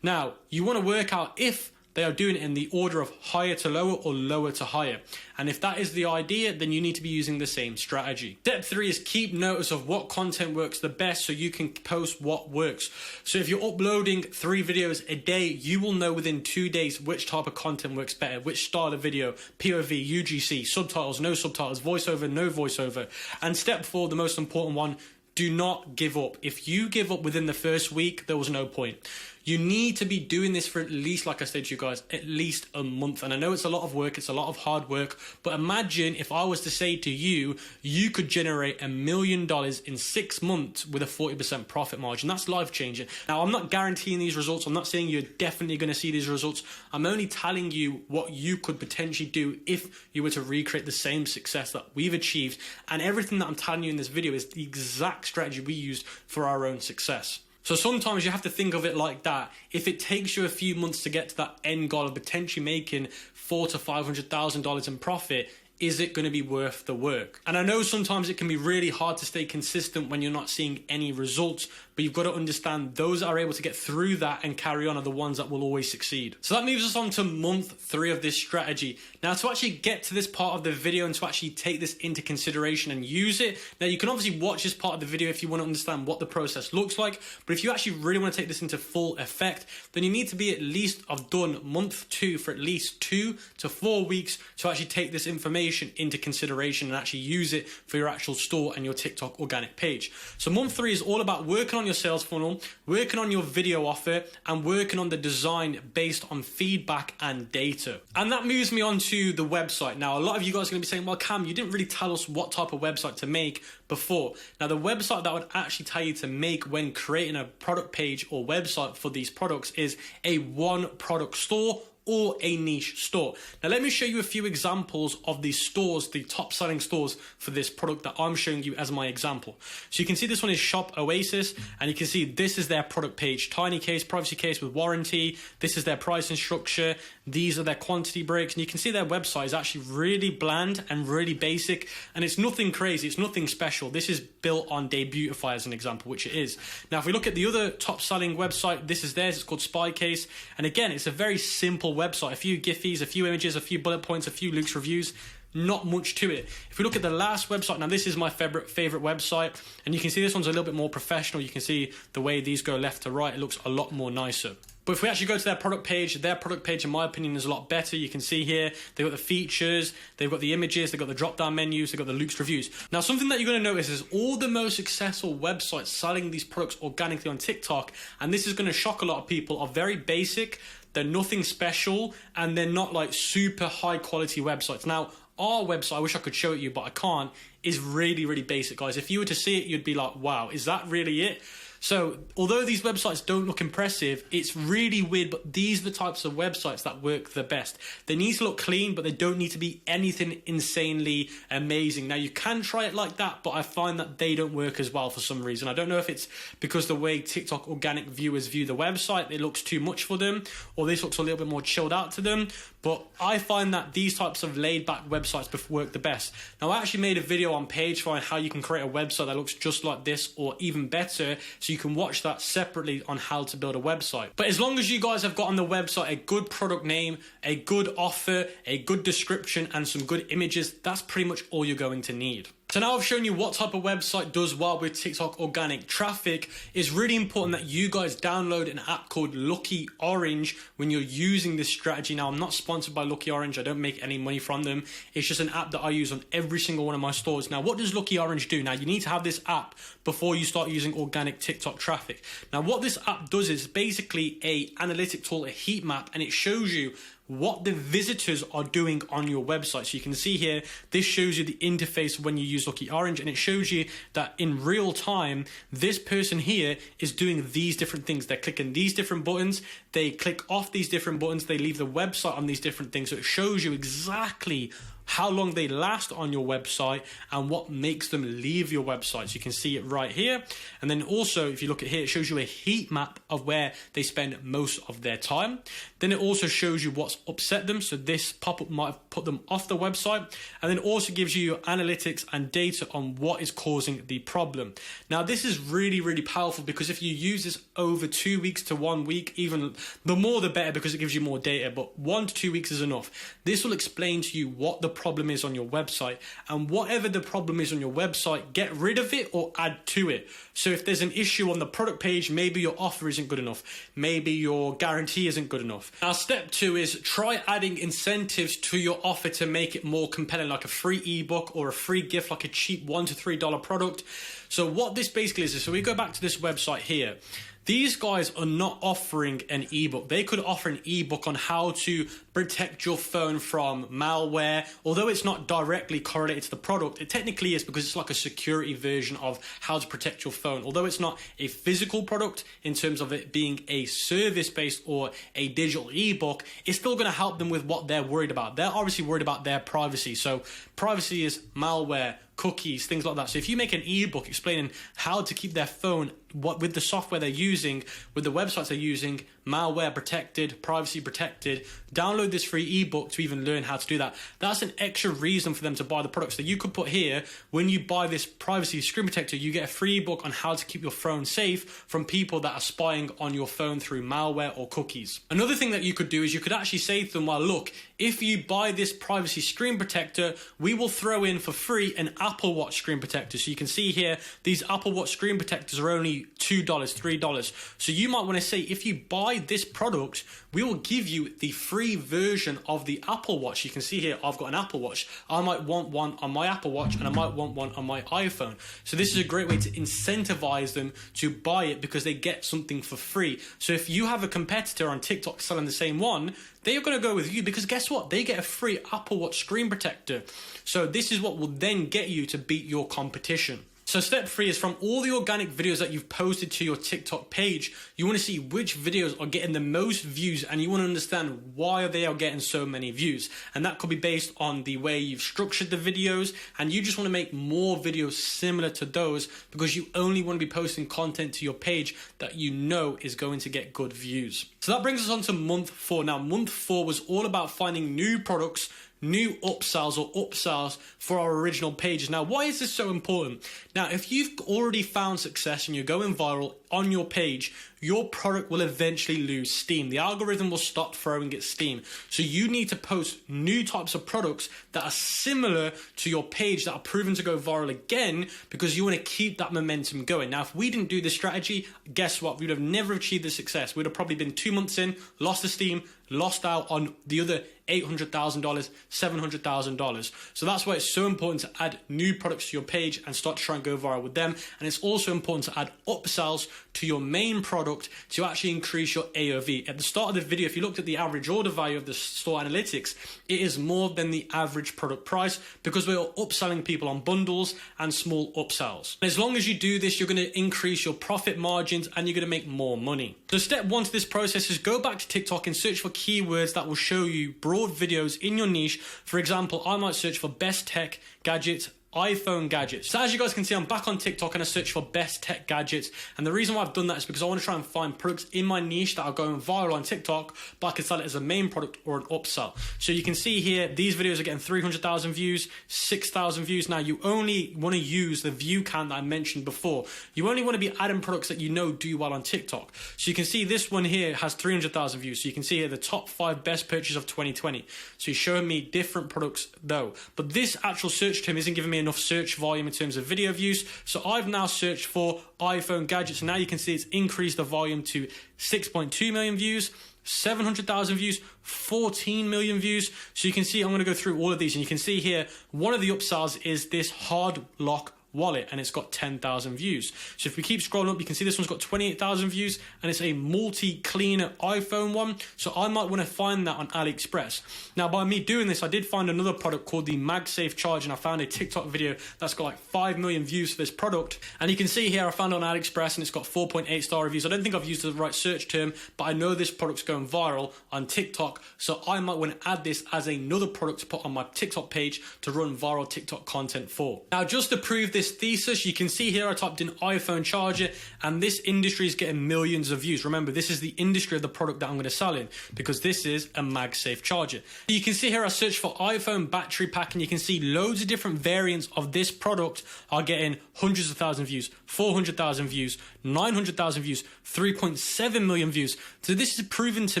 Now, you want to work out if they are doing it in the order of higher to lower or lower to higher. And if that is the idea, then you need to be using the same strategy. Step 3 is keep notice of what content works the best, so you can post what works. So if you're uploading 3 videos a day, you will know within 2 days which type of content works better, which style of video, POV, UGC, subtitles, no subtitles, voiceover, no voiceover. And step 4, the most important one, do not give up. If you give up within the first week, there was no point. You need to be doing this for at least, like I said to you guys, at least a month. And I know it's a lot of work, it's a lot of hard work, but imagine if I was to say to you, you could generate $1 million in 6 months with a 40% profit margin. That's life changing. Now, I'm not guaranteeing these results. I'm not saying you're definitely going to see these results. I'm only telling you what you could potentially do if you were to recreate the same success that we've achieved. And everything that I'm telling you in this video is the exact strategy we used for our own success. So sometimes you have to think of it like that. If it takes you a few months to get to that end goal of potentially making $400,000 to $500,000 in profit, is it going to be worth the work? And I know sometimes it can be really hard to stay consistent when you're not seeing any results, but you've got to understand those that are able to get through that and carry on are the ones that will always succeed. So that moves us on to month 3 of this strategy. Now, to actually get to this part of the video and to actually take this into consideration and use it, now you can obviously watch this part of the video if you want to understand what the process looks like, but if you actually really want to take this into full effect, then you need to be at least, I've done month 2 for at least 2 to 4 weeks to actually take this information into consideration and actually use it for your actual store and your TikTok organic page. So month 3 is all about working on your sales funnel, working on your video offer, and working on the design based on feedback and data. And that moves me on to the website. Now, a lot of you guys are going to be saying, well, Cam, you didn't really tell us what type of website to make before. Now, the website that I would actually tell you to make when creating a product page or website for these products is a one product store or a niche store. Now, let me show you a few examples of these stores, the top selling stores for this product that I'm showing you as my example. So you can see this one is Shop Oasis, and you can see this is their product page. Tiny case, privacy case with warranty. This is their pricing structure. These are their quantity breaks. And you can see their website is actually really bland and really basic. And it's nothing crazy. It's nothing special. This is built on Debutify as an example, which it is. Now, if we look at the other top selling website, this is theirs. It's called Spy Case. And again, it's a very simple website. A few Giphies, a few images, a few bullet points, a few Luke's reviews. Not much to it. If we look at the last website, now this is my favorite website, and you can see this one's a little bit more professional. You can see the way these go left to right. It looks a lot more nicer. But if we actually go to their product page, in my opinion, is a lot better. You can see here, they've got the features, they've got the images, they've got the drop-down menus, they've got the Luke's reviews. Now, something that you're going to notice is all the most successful websites selling these products organically on TikTok, and this is going to shock a lot of people, are very basic, they're nothing special, and they're not like super high quality websites. Now, our website, I wish I could show it you, but I can't, is really, really basic, guys. If you were to see it, you'd be like, wow, is that really it? So although these websites don't look impressive, it's really weird, but these are the types of websites that work the best. They need to look clean, but they don't need to be anything insanely amazing. Now you can try it like that, but I find that they don't work as well for some reason. I don't know if it's because the way TikTok organic viewers view the website, it looks too much for them, or this looks a little bit more chilled out to them. But I find that these types of laid back websites work the best. Now I actually made a video on Pagefly on how you can create a website that looks just like this or even better, so you can watch that separately on how to build a website. But as long as you guys have got on the website a good product name, a good offer, a good description, and some good images, that's pretty much all you're going to need. So now I've shown you what type of website does well with TikTok organic traffic. It's really important that you guys download an app called Lucky Orange when you're using this strategy. Now, I'm not sponsored by Lucky Orange. I don't make any money from them. It's just an app that I use on every single one of my stores. Now, what does Lucky Orange do? Now, you need to have this app before you start using organic TikTok traffic. Now, what this app does is basically a analytic tool, a heat map, and it shows you what the visitors are doing on your website. So you can see here, this shows you the interface when you use Lucky Orange, and it shows you that in real time, this person here is doing these different things. They're clicking these different buttons, they click off these different buttons, they leave the website on these different things. So it shows you exactly how long they last on your website and what makes them leave your website. So you can see it right here. And then also, if you look at here, it shows you a heat map of where they spend most of their time. Then it also shows you what's upset them. So this pop-up might have put them off the website. And then also gives you your analytics and data on what is causing the problem. Now, this is really, really powerful, because if you use this over 2 weeks to 1 week, even the more the better, because it gives you more data, but 1 to 2 weeks is enough. This will explain to you what the problem is on your website, and whatever the problem is on your website, get rid of it or add to it. So if there's an issue on the product page, maybe your offer isn't good enough, maybe your guarantee isn't good enough. Now, step 2 is try adding incentives to your offer to make it more compelling, like a free ebook or a free gift, like a cheap $1 to $3 product. So what this basically is, so we go back to this website here. These guys are not offering an ebook. They could offer an ebook on how to protect your phone from malware. Although it's not directly correlated to the product, it technically is, because it's like a security version of how to protect your phone. Although it's not a physical product in terms of it being a service-based or a digital ebook, it's still going to help them with what they're worried about. They're obviously worried about their privacy. So privacy is malware, cookies, things like that. So if you make an ebook explaining how to keep their phone, what with the software they're using, with the websites they're using, malware protected, privacy protected, download this free ebook to even learn how to do that. That's an extra reason for them to buy the product. So you could put here, when you buy this privacy screen protector, you get a free ebook on how to keep your phone safe from people that are spying on your phone through malware or cookies. Another thing that you could do is you could actually say to them, well, look, if you buy this privacy screen protector, we will throw in for free an Apple Watch screen protector. So you can see here, these Apple Watch screen protectors are only $2, $3. So you might want to say, if you buy this product, we will give you the free version of the Apple Watch. You can see here, I've got an Apple Watch. I might want one on my Apple Watch, and I might want one on my iPhone. So this is a great way to incentivize them to buy it, because they get something for free. So if you have a competitor on TikTok selling the same one, they're going to go with you, because guess what? They get a free Apple Watch screen protector. So this is what will then get you to beat your competition. So step 3 is, from all the organic videos that you've posted to your TikTok page, you want to see which videos are getting the most views, and you want to understand why they are getting so many views. And that could be based on the way you've structured the videos, and you just want to make more videos similar to those, because you only want to be posting content to your page that you know is going to get good views. So that brings us on to month 4. Now, month 4 was all about finding new products, new upsells or upsells for our original pages. Now, why is this so important? Now, if you've already found success and you're going viral on your page, your product will eventually lose steam. The algorithm will stop throwing its steam. So you need to post new types of products that are similar to your page, that are proven to go viral again, because you want to keep that momentum going. Now, if we didn't do this strategy, guess what? We would have never achieved the success. We'd have probably been 2 months in, lost the steam, lost out on the other $800,000, $700,000. So that's why it's so important to add new products to your page and start to try and go viral with them. And it's also important to add upsells to your main product product to actually increase your AOV. At the start of the video, if you looked at the average order value of the store analytics, it is more than the average product price because we're upselling people on bundles and small upsells. And as long as you do this, you're going to increase your profit margins and you're going to make more money. So step one to this process is go back to TikTok and search for keywords that will show you broad videos in your niche. For example, I might search for best tech gadgets, iPhone gadgets. So as you guys can see, I'm back on TikTok and I search for best tech gadgets. And the reason why I've done that is because I want to try and find products in my niche that are going viral on TikTok, but I can sell it as a main product or an upsell. So you can see here, these videos are getting 300,000 views, 6,000 views. Now you only want to use the view count that I mentioned before. You only want to be adding products that you know do well on TikTok. So you can see this one here has 300,000 views. So you can see here the top 5 best purchases of 2020. So he's showing me different products though. But this actual search term isn't giving me enough search volume in terms of video views. So I've now searched for iPhone gadgets. And now you can see it's increased the volume to 6.2 million views, 700,000 views, 14 million views. So you can see I'm going to go through all of these and you can see here one of the upsells is this hard lock wallet and it's got 10,000 views. So if we keep scrolling up, you can see this one's got 28,000 views and it's a multi-cleaner iPhone one. So I might want to find that on Aliexpress. Now by me doing this, I did find another product called the MagSafe Charge and I found a TikTok video that's got like 5 million views for this product. And you can see here I found it on Aliexpress and it's got 4.8 star reviews. I don't think I've used the right search term, but I know this product's going viral on TikTok. So I might want to add this as another product to put on my TikTok page to run viral TikTok content for. Now just to prove this thesis, you can see here I typed in iPhone charger and this industry is getting millions of views. Remember, this is the industry of the product that I'm going to sell in because this is a MagSafe charger. You can see here I searched for iPhone battery pack and you can see loads of different variants of this product are getting hundreds of thousands of views, 400,000 views, 900,000 views, 3.7 million views. So this is proven to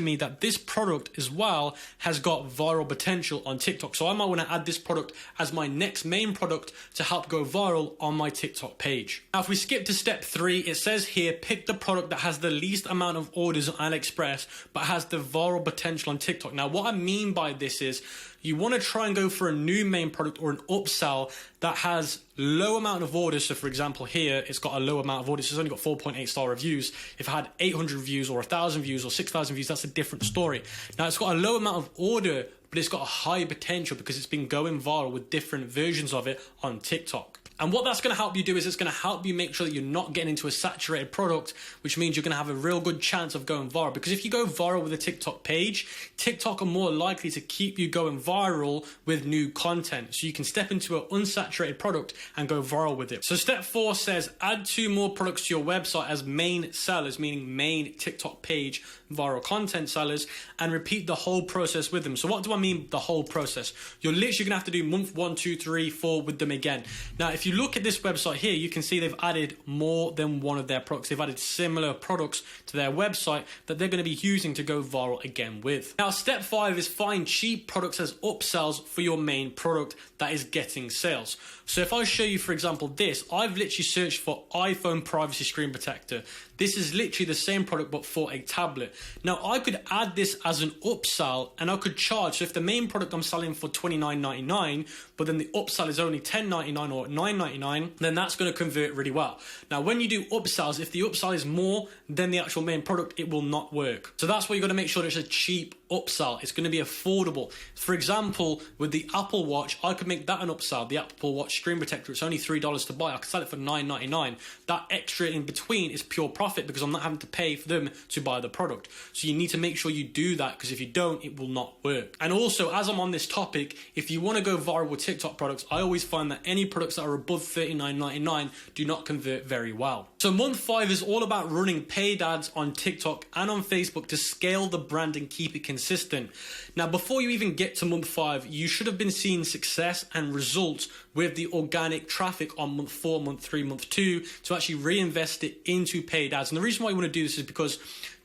me that this product as well has got viral potential on TikTok. So I might want to add this product as my next main product to help go viral on my TikTok page. Now if we skip to step 3, it says here pick the product that has the least amount of orders on AliExpress but has the viral potential on TikTok. Now what I mean by this is you want to try and go for a new main product or an upsell that has low amount of orders. So for example here it's got a low amount of orders, it's only got 4.8 star reviews. If I had 800 views or 1,000 views or 6,000 views, that's a different story. Now it's got a low amount of order but it's got a high potential because it's been going viral with different versions of it on TikTok. And what that's going to help you do is it's going to help you make sure that you're not getting into a saturated product, which means you're going to have a real good chance of going viral. Because if you go viral with a TikTok page, TikTok are more likely to keep you going viral with new content. So you can step into an unsaturated product and go viral with it. So step 4 says add 2 more products to your website as main sellers, meaning main TikTok page viral content sellers, and repeat the whole process with them. So what do I mean the whole process? You're literally going to have to do month 1, 2, 3, 4 with them again. Now, if you look at this website here, you can see they've added more than one of their products. They've added similar products to their website that they're going to be using to go viral again with. Now, step 5 is find cheap products as upsells for your main product that is getting sales. So if I show you, for example, this, I've literally searched for iPhone privacy screen protector. This is literally the same product but for a tablet. Now I could add this as an upsell and I could charge. So if the main product I'm selling for $29.99, but then the upsell is only $10.99 or $9.99, then that's going to convert really well. Now when you do upsells, if the upsell is more than the actual main product, it will not work. So that's why you got to make sure that it's a cheap upsell. It's going to be affordable. For example, with the Apple Watch, I could make that an upsell. The Apple Watch screen protector, it's only $3 to buy. I could sell it for $9.99. That extra in between is pure profit because I'm not having to pay for them to buy the product. So you need to make sure you do that because if you don't, it will not work. And also, as I'm on this topic, if you want to go viral with TikTok products, I always find that any products that are above $39.99 do not convert very well. So month 5 is all about running paid ads on TikTok and on Facebook to scale the brand and keep it consistent. Now, before you even get to month 5, you should have been seeing success and results with the organic traffic on month 4, month 3, month 2 to actually reinvest it into paid ads. And the reason why you want to do this is because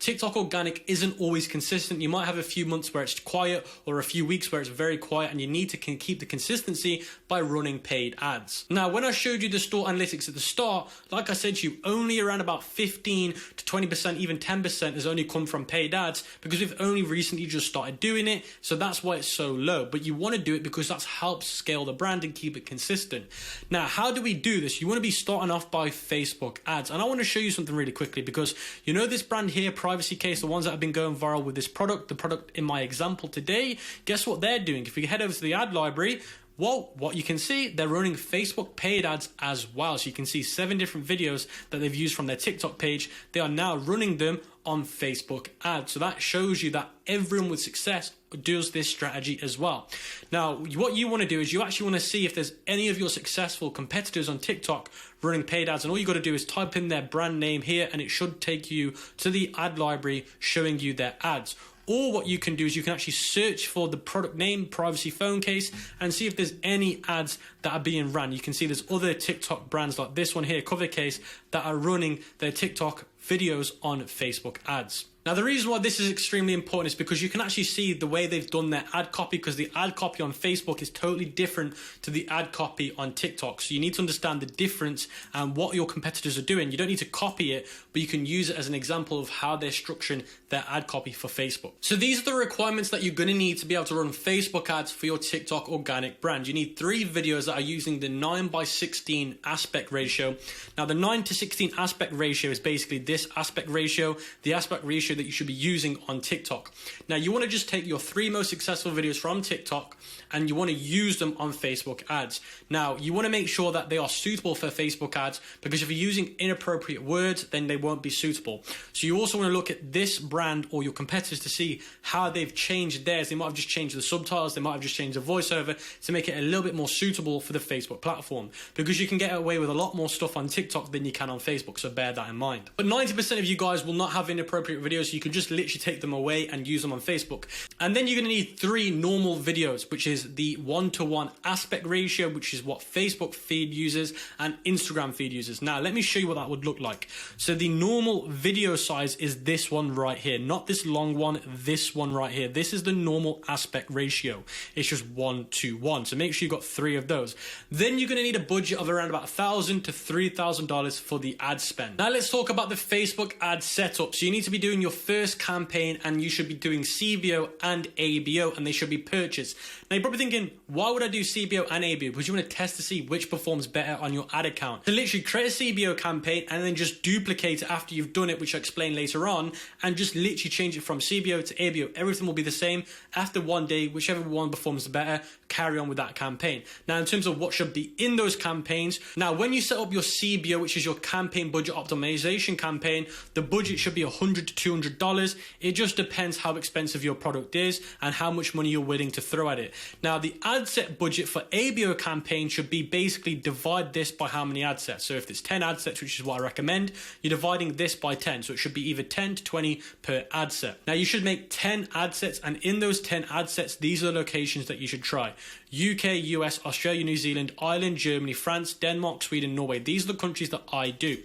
TikTok organic isn't always consistent. You might have a few months where it's quiet or a few weeks where it's very quiet, and you need to keep the consistency by running paid ads. Now, when I showed you the store analytics at the start, like I said to you, only around about 15 to 20%, even 10% has only come from paid ads because we've only recently recently just started doing it, so that's why it's so low. But you want to do it because that helps scale the brand and keep it consistent. Now, how do we do this? You want to be starting off by Facebook ads. And I want to show you something really quickly, because you know this brand here, Privacy Case, the ones that have been going viral with this product, the product in my example today, guess what they're doing? If we head over to the ad library, well, what you can see, they're running Facebook paid ads as well. So you can see 7 different videos that they've used from their TikTok page. They are now running them on Facebook ads. So that shows you that everyone with success does this strategy as well. Now, what you want to do is you actually want to see if there's any of your successful competitors on TikTok running paid ads. And all you got to do is type in their brand name here, and it should take you to the ad library showing you their ads. Or what you can do is you can actually search for the product name, Privacy Phone Case, and see if there's any ads that are being ran. You can see there's other TikTok brands like this one here, Cover Case, that are running their TikTok videos on Facebook ads. Now, the reason why this is extremely important is because you can actually see the way they've done their ad copy, because the ad copy on Facebook is totally different to the ad copy on TikTok. So you need to understand the difference and what your competitors are doing. You don't need to copy it, but you can use it as an example of how they're structuring their ad copy for Facebook. So these are the requirements that you're going to need to be able to run Facebook ads for your TikTok organic brand. You need 3 videos that are using the 9:16 aspect ratio. Now, the 9:16 aspect ratio is basically this aspect ratio, the aspect ratio that you should be using on TikTok. Now, you want to just take your 3 most successful videos from TikTok and you want to use them on Facebook ads. Now, you want to make sure that they are suitable for Facebook ads, because if you're using inappropriate words, then they won't be suitable. So you also want to look at this brand or your competitors to see how they've changed theirs. They might have just changed the subtitles, they might have just changed the voiceover to make it a little bit more suitable for the Facebook platform, because you can get away with a lot more stuff on TikTok than you can on Facebook, so bear that in mind. But 90% of you guys will not have inappropriate videos, so you can just literally take them away and use them on Facebook. And then you're going to need 3 normal videos, which is the 1:1 aspect ratio, which is what Facebook feed uses and Instagram feed uses. Now, let me show you what that would look like. So the normal video size is this one right here, not this long one, this one right here. This is the normal aspect ratio. It's just 1:1. So make sure you've got 3 of those. Then you're going to need a budget of around about $1,000 to $3,000 for the ad spend. Now let's talk about the Facebook ad setup. So you need to be doing your first campaign, and you should be doing CBO and ABO, and they should be purchased. Now, you're probably thinking, why would I do CBO and ABO? Because you want to test to see which performs better on your ad account. So literally create a CBO campaign and then just duplicate it after you've done it, which I'll explain later on, and just literally change it from CBO to ABO. Everything will be the same. After 1 day, whichever one performs better, carry on with that campaign. Now, in terms of what should be in those campaigns, now when you set up your CBO, which is your campaign budget optimization campaign, the budget should be $100 to $200. It just depends how expensive your product is and how much money you're willing to throw at it. Now, the ad set budget for ABO campaign should be basically divide this by how many ad sets. So if it's 10 ad sets, which is what I recommend, you're dividing this by 10. So it should be either 10 to 20 per ad set. Now, you should make 10 ad sets, and in those 10 ad sets, these are the locations that you should try: UK, US, Australia, New Zealand, Ireland, Germany, France, Denmark, Sweden, Norway. These are the countries that I do.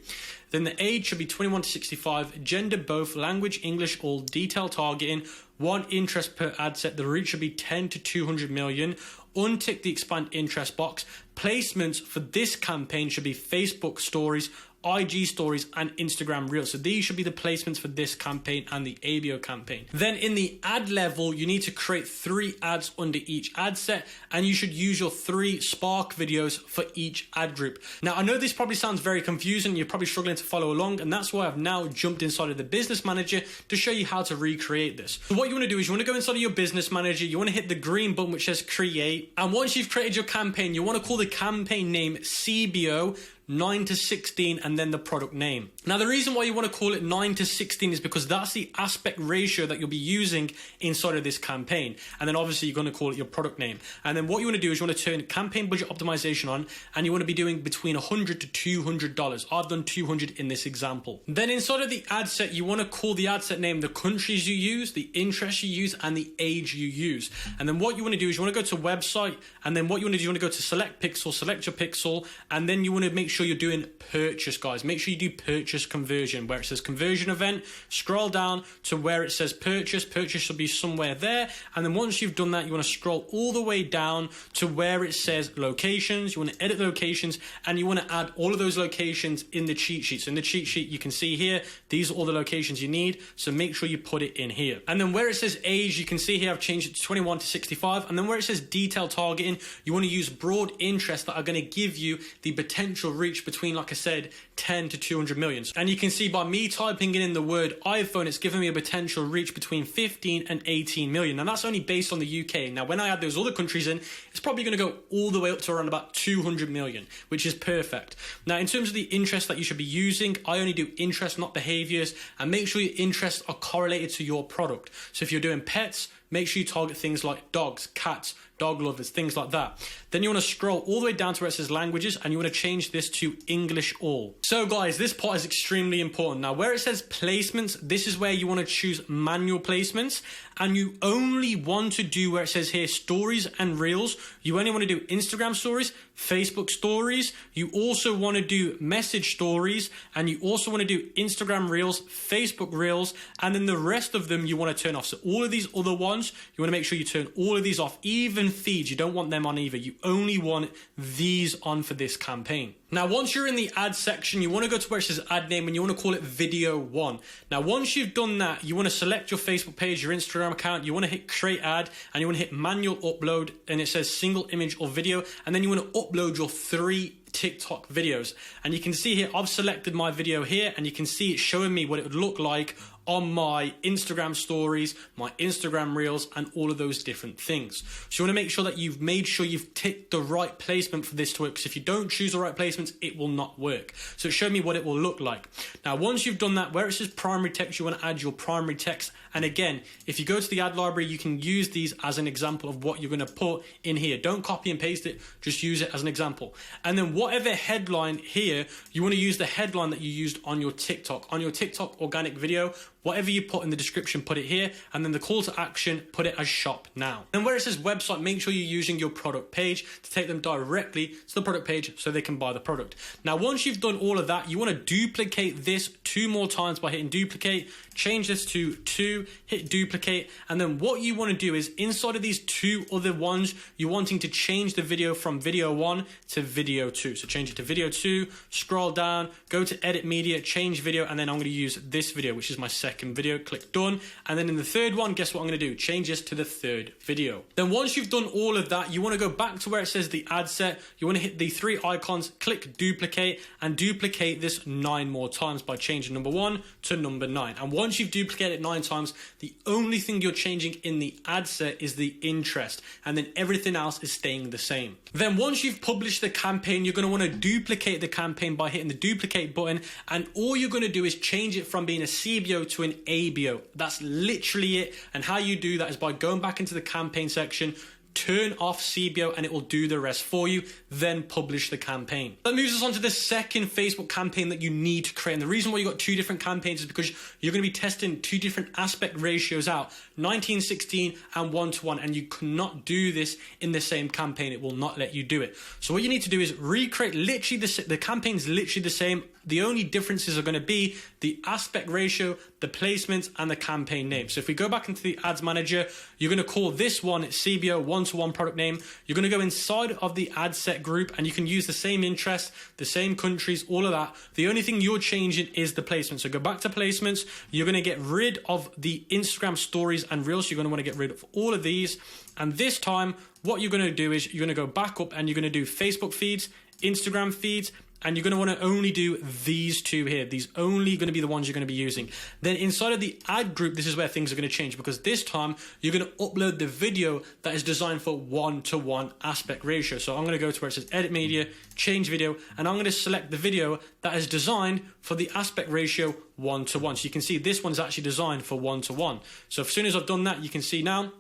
Then the age should be 21 to 65, gender both, language English, all, detail targeting, 1 interest per ad set. The reach should be 10 to 200 million. Untick the expand interest box. Placements for this campaign should be Facebook stories, IG stories, and Instagram Reels. So these should be the placements for this campaign and the ABO campaign. Then in the ad level, you need to create 3 ads under each ad set, and you should use your 3 Spark videos for each ad group. Now, I know this probably sounds very confusing. You're probably struggling to follow along, and that's why I've now jumped inside of the Business Manager to show you how to recreate this. So what you want to do is you want to go inside of your Business Manager, you want to hit the green button which says create, and once you've created your campaign, you want to call the campaign name CBO 9:16 and then the product name. Now, the reason why you want to call it 9:16 is because that's the aspect ratio that you'll be using inside of this campaign. And then obviously you're going to call it your product name. And then what you want to do is you want to turn campaign budget optimization on, and you want to be doing between $100 to $200. I've done 200 in this example. Then inside of the ad set, you want to call the ad set name the countries you use, the interest you use, and the age you use. And then what you want to do is you want to go to website, and then what you want to do is you want to go to select pixel, select your pixel, and then you want to make sure sure you're doing purchase, guys. Make sure you do purchase conversion. Where it says conversion event, scroll down to where it says purchase. Purchase should be somewhere there. And then once you've done that, you want to scroll all the way down to where it says locations. You want to edit locations, and you want to add all of those locations in the cheat sheet. So in the cheat sheet, you can see here, these are all the locations you need. So make sure you put it in here. And then where it says age, you can see here, I've changed it to 21 to 65. And then where it says detailed targeting, you want to use broad interests that are going to give you the potential reach between, like I said, 10 to 200 million. And you can see by me typing in the word iPhone, it's giving me a potential reach between 15 and 18 million. And that's only based on the UK. Now, when I add those other countries in, it's probably going to go all the way up to around about 200 million, which is perfect. Now, in terms of the interest that you should be using, I only do interest, not behaviors, and make sure your interests are correlated to your product. So if you're doing pets, make sure you target things like dogs, cats, dog lovers, things like that. Then you want to scroll all the way down to where it says languages, and you want to change this to English all. So guys, this part is extremely important. Now, where it says placements, this is where you want to choose manual placements, and you only want to do where it says here stories and reels. You only want to do Instagram stories, Facebook stories. You also want to do message stories, and you also want to do Instagram reels, Facebook reels, and then the rest of them you want to turn off. So all of these other ones, you want to make sure you turn all of these off. Even feeds, you don't want them on either. You only want these on for this campaign. Now, once you're in the ad section, you want to go to where it says ad name, and you want to call it video 1. Now, once you've done that, you want to select your Facebook page, your Instagram account, you want to hit create ad, and you want to hit manual upload, and it says single image or video, and then you want to upload your 3 TikTok videos. And you can see here, I've selected my video here, and you can see it showing me what it would look like on my Instagram stories, my Instagram reels, and all of those different things. So you want to make sure that you've made sure you've ticked the right placement for this to work, because if you don't choose the right placements, it will not work. So show me what it will look like. Now, once you've done that, where it says primary text, you want to add your primary text. And again, if you go to the ad library, you can use these as an example of what you're going to put in here. Don't copy and paste it, just use it as an example. And then whatever headline here, you want to use the headline that you used on your TikTok. On your TikTok organic video, whatever you put in the description, put it here, and then the call to action, put it as shop now. And where it says website, make sure you're using your product page to take them directly to the product page so they can buy the product. Now, once you've done all of that, you want to duplicate this 2 more times by hitting duplicate, change this to 2, hit duplicate, and then what you want to do is inside of these 2 other ones, you're wanting to change the video from video 1 to video 2. So change it to video 2, scroll down, go to edit media, change video, and then I'm going to use this video, which is my second video, click done. And then in the third one, guess what I'm going to do? Change this to the 3rd video. Then once you've done all of that, you want to go back to where it says the ad set. You want to hit the 3 icons, click duplicate, and duplicate this 9 more times by changing number 1 to number 9. And once you've duplicated it 9 times, the only thing you're changing in the ad set is the interest, and then everything else is staying the same. Then once you've published the campaign, you're going to want to duplicate the campaign by hitting the duplicate button, and all you're going to do is change it from being a CBO to an ABO. That's literally it. And how you do that is by going back into the campaign section, turn off CBO, and it will do the rest for you, then publish the campaign. That moves us on to the second Facebook campaign that you need to create. And the reason why you got 2 different campaigns is because you're going to be testing 2 different aspect ratios out, 19:16 and 1:1, and you cannot do this in the same campaign. It will not let you do it. So what you need to do is recreate literally the campaign's literally the same. The only differences are going to be the aspect ratio, the placements, and the campaign name. So if we go back into the ads manager, you're going to call this one CBO 1:1 product name. You're going to go inside of the ad set group, and you can use the same interest, the same countries, all of that. The only thing you're changing is the placement. So go back to placements. You're going to get rid of the Instagram stories and reels. You're going to want to get rid of all of these. And this time, what you're going to do is you're going to go back up and you're going to do Facebook feeds, Instagram feeds, and you're going to want to only do these 2 here. These only going to be the ones you're going to be using. Then inside of the ad group, this is where things are going to change, because this time you're going to upload the video that is designed for 1:1 aspect ratio. So I'm going to go to where it says edit media, change video, and I'm going to select the video that is designed for the aspect ratio 1:1. So you can see this one's actually designed for 1:1. So as soon as I've done that, you can see now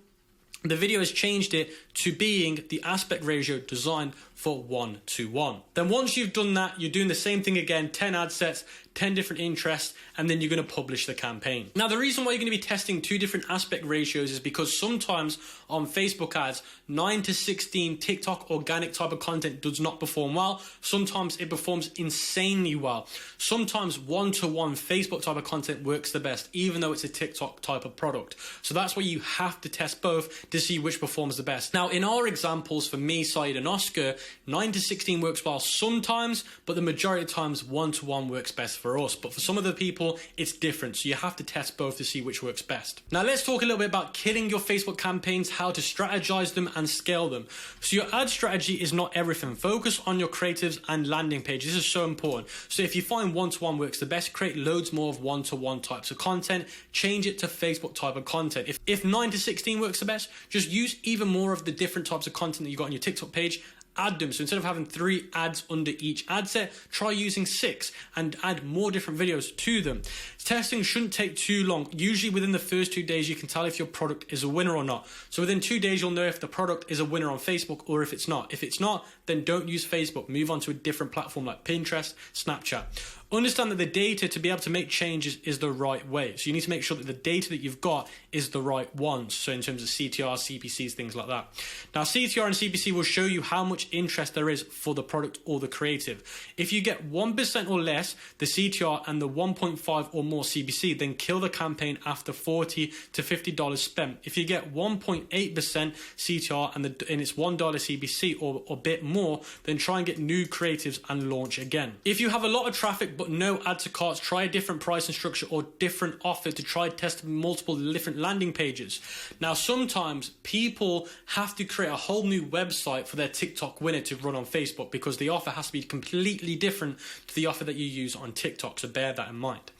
the video has changed it to being the aspect ratio designed for 1:1. Then once you've done that, you're doing the same thing again, 10 ad sets, 10 different interests, and then you're going to publish the campaign. Now, the reason why you're going to be testing 2 different aspect ratios is because sometimes on Facebook ads, 9:16 TikTok organic type of content does not perform well. Sometimes it performs insanely well. Sometimes 1-to-1 Facebook type of content works the best, even though it's a TikTok type of product. So that's why you have to test both to see which performs the best. Now, in our examples for me, Saeed, and Oscar, 9-16 works well sometimes, but the majority of times 1-to-1 works best for us. But for some other people, it's different. So you have to test both to see which works best. Now, let's talk a little bit about killing your Facebook campaigns, how to strategize them and scale them. So your ad strategy is not everything. Focus on your creatives and landing pages. This is so important. So if you find 1-to-1 works the best, create loads more of 1-to-1 types of content. Change it to Facebook type of content. If 9-16 works the best, just use even more of the different types of content that you got on your TikTok page. Add them. So instead of having 3 ads under each ad set, try using 6 and add more different videos to them. Testing shouldn't take too long. Usually within the first 2 days, you can tell if your product is a winner or not. So within 2 days, you'll know if the product is a winner on Facebook or if it's not. If it's not, then don't use Facebook. Move on to a different platform like Pinterest, Snapchat. Understand that the data to be able to make changes is the right way. So you need to make sure that the data that you've got is the right ones. So in terms of CTR, CPCs, things like that. Now, CTR and CPC will show you how much interest there is for the product or the creative. If you get 1% or less, the CTR, and the 1.5 or more CPC, then kill the campaign after $40 to $50 spent. If you get 1.8% CTR and it's $1 CPC or a bit more, then try and get new creatives and launch again. If you have a lot of traffic but no add to carts, try a different pricing structure or different offer to try test multiple different landing pages. Now, sometimes people have to create a whole new website for their TikTok winner to run on Facebook because the offer has to be completely different to the offer that you use on TikTok, so bear that in mind.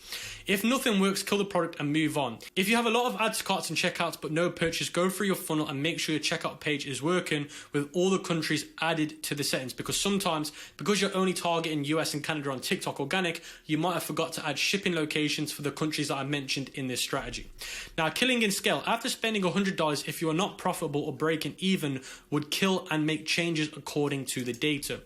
If nothing works, kill the product and move on. If you have a lot of add to carts and checkouts but no purchase, go through your funnel and make sure your checkout page is working with all the countries added to the settings, because sometimes, because you're only targeting US and Canada on TikTok organic, you might have forgot to add shipping locations for the countries that I mentioned in this strategy. Now, killing in scale. After spending $100, if you are not profitable or breaking even, would kill and make changes according to the data.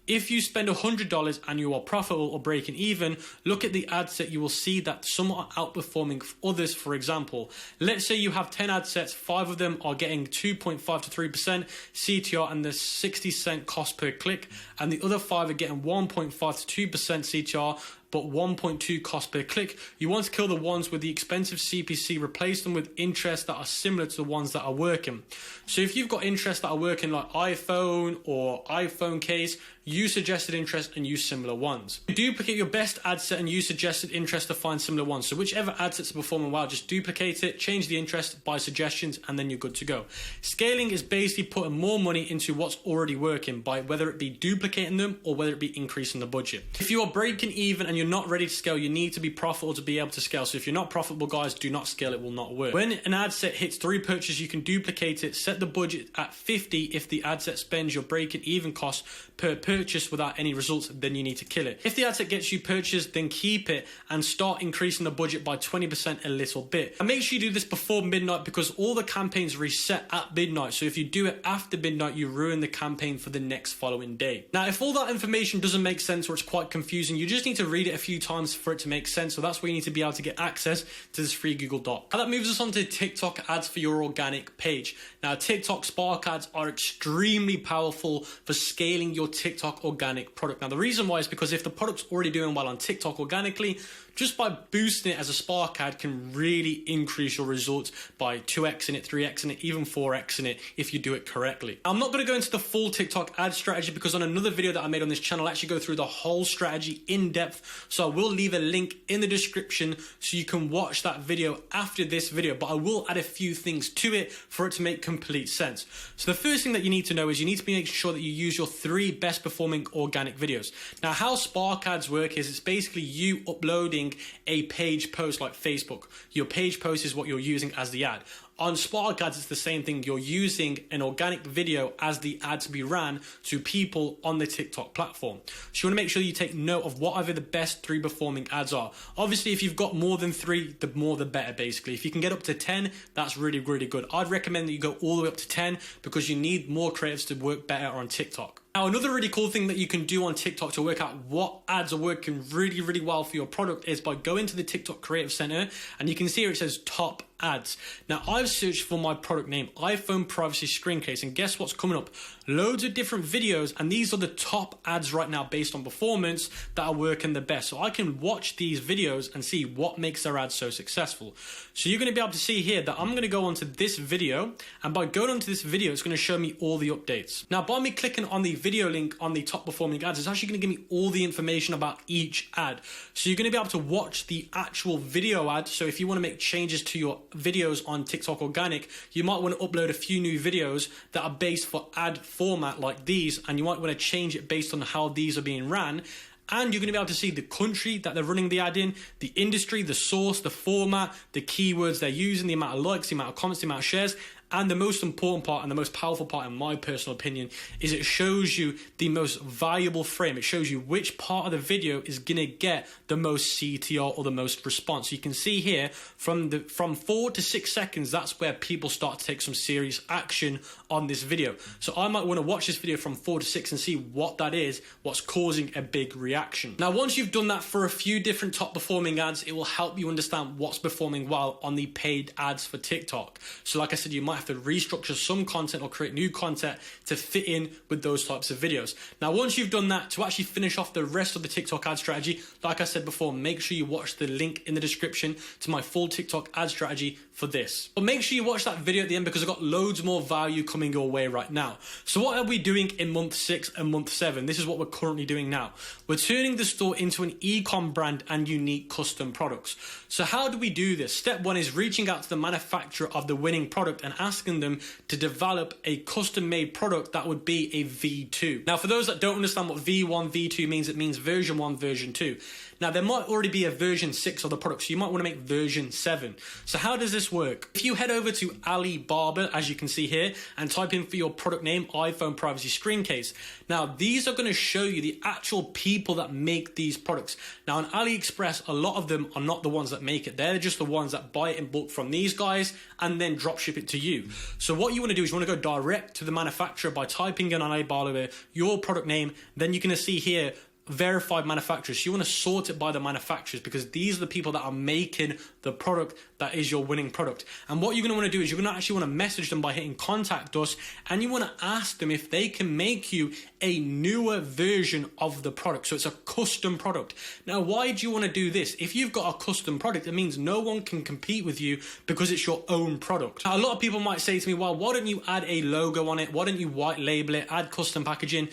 If you spend $100 and you are profitable or breaking even, look at the ad set. You will see that some are outperforming others. For example, let's say you have 10 ad sets, 5 of them are getting 2.5 to 3% CTR and the 60-cent cost per click, and the other 5 are getting 1.5 to 2% CTR but 1.2 cost per click. You want to kill the ones with the expensive CPC, replace them with interests that are similar to the ones that are working. So if you've got interests that are working like iPhone or iPhone case, use suggested interest and use similar ones. Duplicate your best ad set and use suggested interest to find similar ones. So whichever ad sets are performing well, just duplicate it, change the interest by suggestions, and then you're good to go. Scaling is basically putting more money into what's already working by whether it be duplicating them or whether it be increasing the budget. If you are breaking even and you're not ready to scale, you need to be profitable to be able to scale. So if you're not profitable, guys, do not scale. It will not work. When an ad set hits 3 purchases, you can duplicate it, set the budget at 50. If the ad set spends your breaking even cost per purchase without any results, then you need to kill it. If the ad set gets you purchased, then keep it and start increasing the budget by 20% a little bit. And make sure you do this before midnight, because all the campaigns reset at midnight. So if you do it after midnight, you ruin the campaign for the next following day. Now, if all that information doesn't make sense or it's quite confusing, you just need to read it a few times for it to make sense. So that's where you need to be able to get access to this free Google Doc. Now that moves us on to TikTok ads for your organic page. Now, TikTok Spark ads are extremely powerful for scaling your TikTok organic product. Now, the reason why is because if the product's already doing well on TikTok organically, just by boosting it as a Spark ad can really increase your results by 2x in it, 3x in it, even 4x in it if you do it correctly. I'm not going to go into the full TikTok ad strategy because on another video that I made on this channel, I actually go through the whole strategy in depth. So I will leave a link in the description so you can watch that video after this video, but I will add a few things to it for it to make complete sense. So the first thing that you need to know is you need to be making sure that you use your 3 best performing organic videos. Now, how Spark ads work is it's basically you uploading a page post like Facebook. Your page post is what you're using as the ad. On Spark ads, it's the same thing. You're using an organic video as the ad to be ran to people on the TikTok platform. So you want to make sure you take note of whatever the best 3 performing ads are. Obviously, if you've got more than 3, the more the better, basically. If you can get up to 10, that's really, really good. I'd recommend that you go all the way up to 10 because you need more creatives to work better on TikTok. Now, another really cool thing that you can do on TikTok to work out what ads are working really well for your product is by going to the TikTok Creative Center, and you can see here it says top ads. Now, I've searched for my product name, iPhone privacy screen case, and guess what's coming up? Loads of different videos, and these are the top ads right now based on performance that are working the best. So I can watch these videos and see what makes their ads so successful. So you're going to be able to see here that I'm going to go onto this video, and by going onto this video, it's going to show me all the updates. Now, by me clicking on the video link on the top performing ads, it's actually going to give me all the information about each ad. So you're going to be able to watch the actual video ad. So if you want to make changes to your videos on TikTok organic, you might want to upload a few new videos that are based for ad format like these, and you might want to change it based on how these are being ran. And you're going to be able to see the country that they're running the ad in, the industry, the source, the format, the keywords they're using, the amount of likes, the amount of comments, the amount of shares. And the most important part and the most powerful part, in my personal opinion, is it shows you the most valuable frame. It shows you which part of the video is going to get the most CTR or the most response. So you can see here from 4 to 6 seconds, that's where people start to take some serious action on this video. So I might want to watch this video from 4 to 6 and see what that is, what's causing a big reaction. Now, once you've done that for a few different top performing ads, it will help you understand what's performing well on the paid ads for TikTok. So like I said, you might have to restructure some content or create new content to fit in with those types of videos. Now, once you've done that, to actually finish off the rest of the TikTok ad strategy, like I said before, make sure you watch the link in the description to my full TikTok ad strategy for this. But make sure you watch that video at the end, because I've got loads more value coming your way right now. So what are we doing in month 6 and month 7? This is what we're currently doing now. We're turning the store into an e-com brand and unique custom products. So how do we do this? Step 1 is reaching out to the manufacturer of the winning product and asking them to develop a custom made product that would be a V2. Now, for those that don't understand what V1, V2 means, it means version 1, version 2. Now, there might already be a version 6 of the product, so you might want to make version 7. So how does this work? If you head over to Alibaba, as you can see here, and type in for your product name, iPhone privacy screen case. Now, these are going to show you the actual people that make these products. Now, on Aliexpress, a lot of them are not the ones that make it. They're just the ones that buy it in bulk from these guys and then drop ship it to you. So what you want to do is you want to go direct to the manufacturer by typing in on Alibaba your product name. Then you're going to see here verified manufacturers. So you want to sort it by the manufacturers, because these are the people that are making the product that is your winning product. And what you're going to want to do is you're going to actually want to message them by hitting contact us, and you want to ask them if they can make you a newer version of the product. So it's a custom product. Now, why do you want to do this? If you've got a custom product, it means no one can compete with you because it's your own product. Now, a lot of people might say to me, well, why don't you add a logo on it? Why don't you white label it, add custom packaging?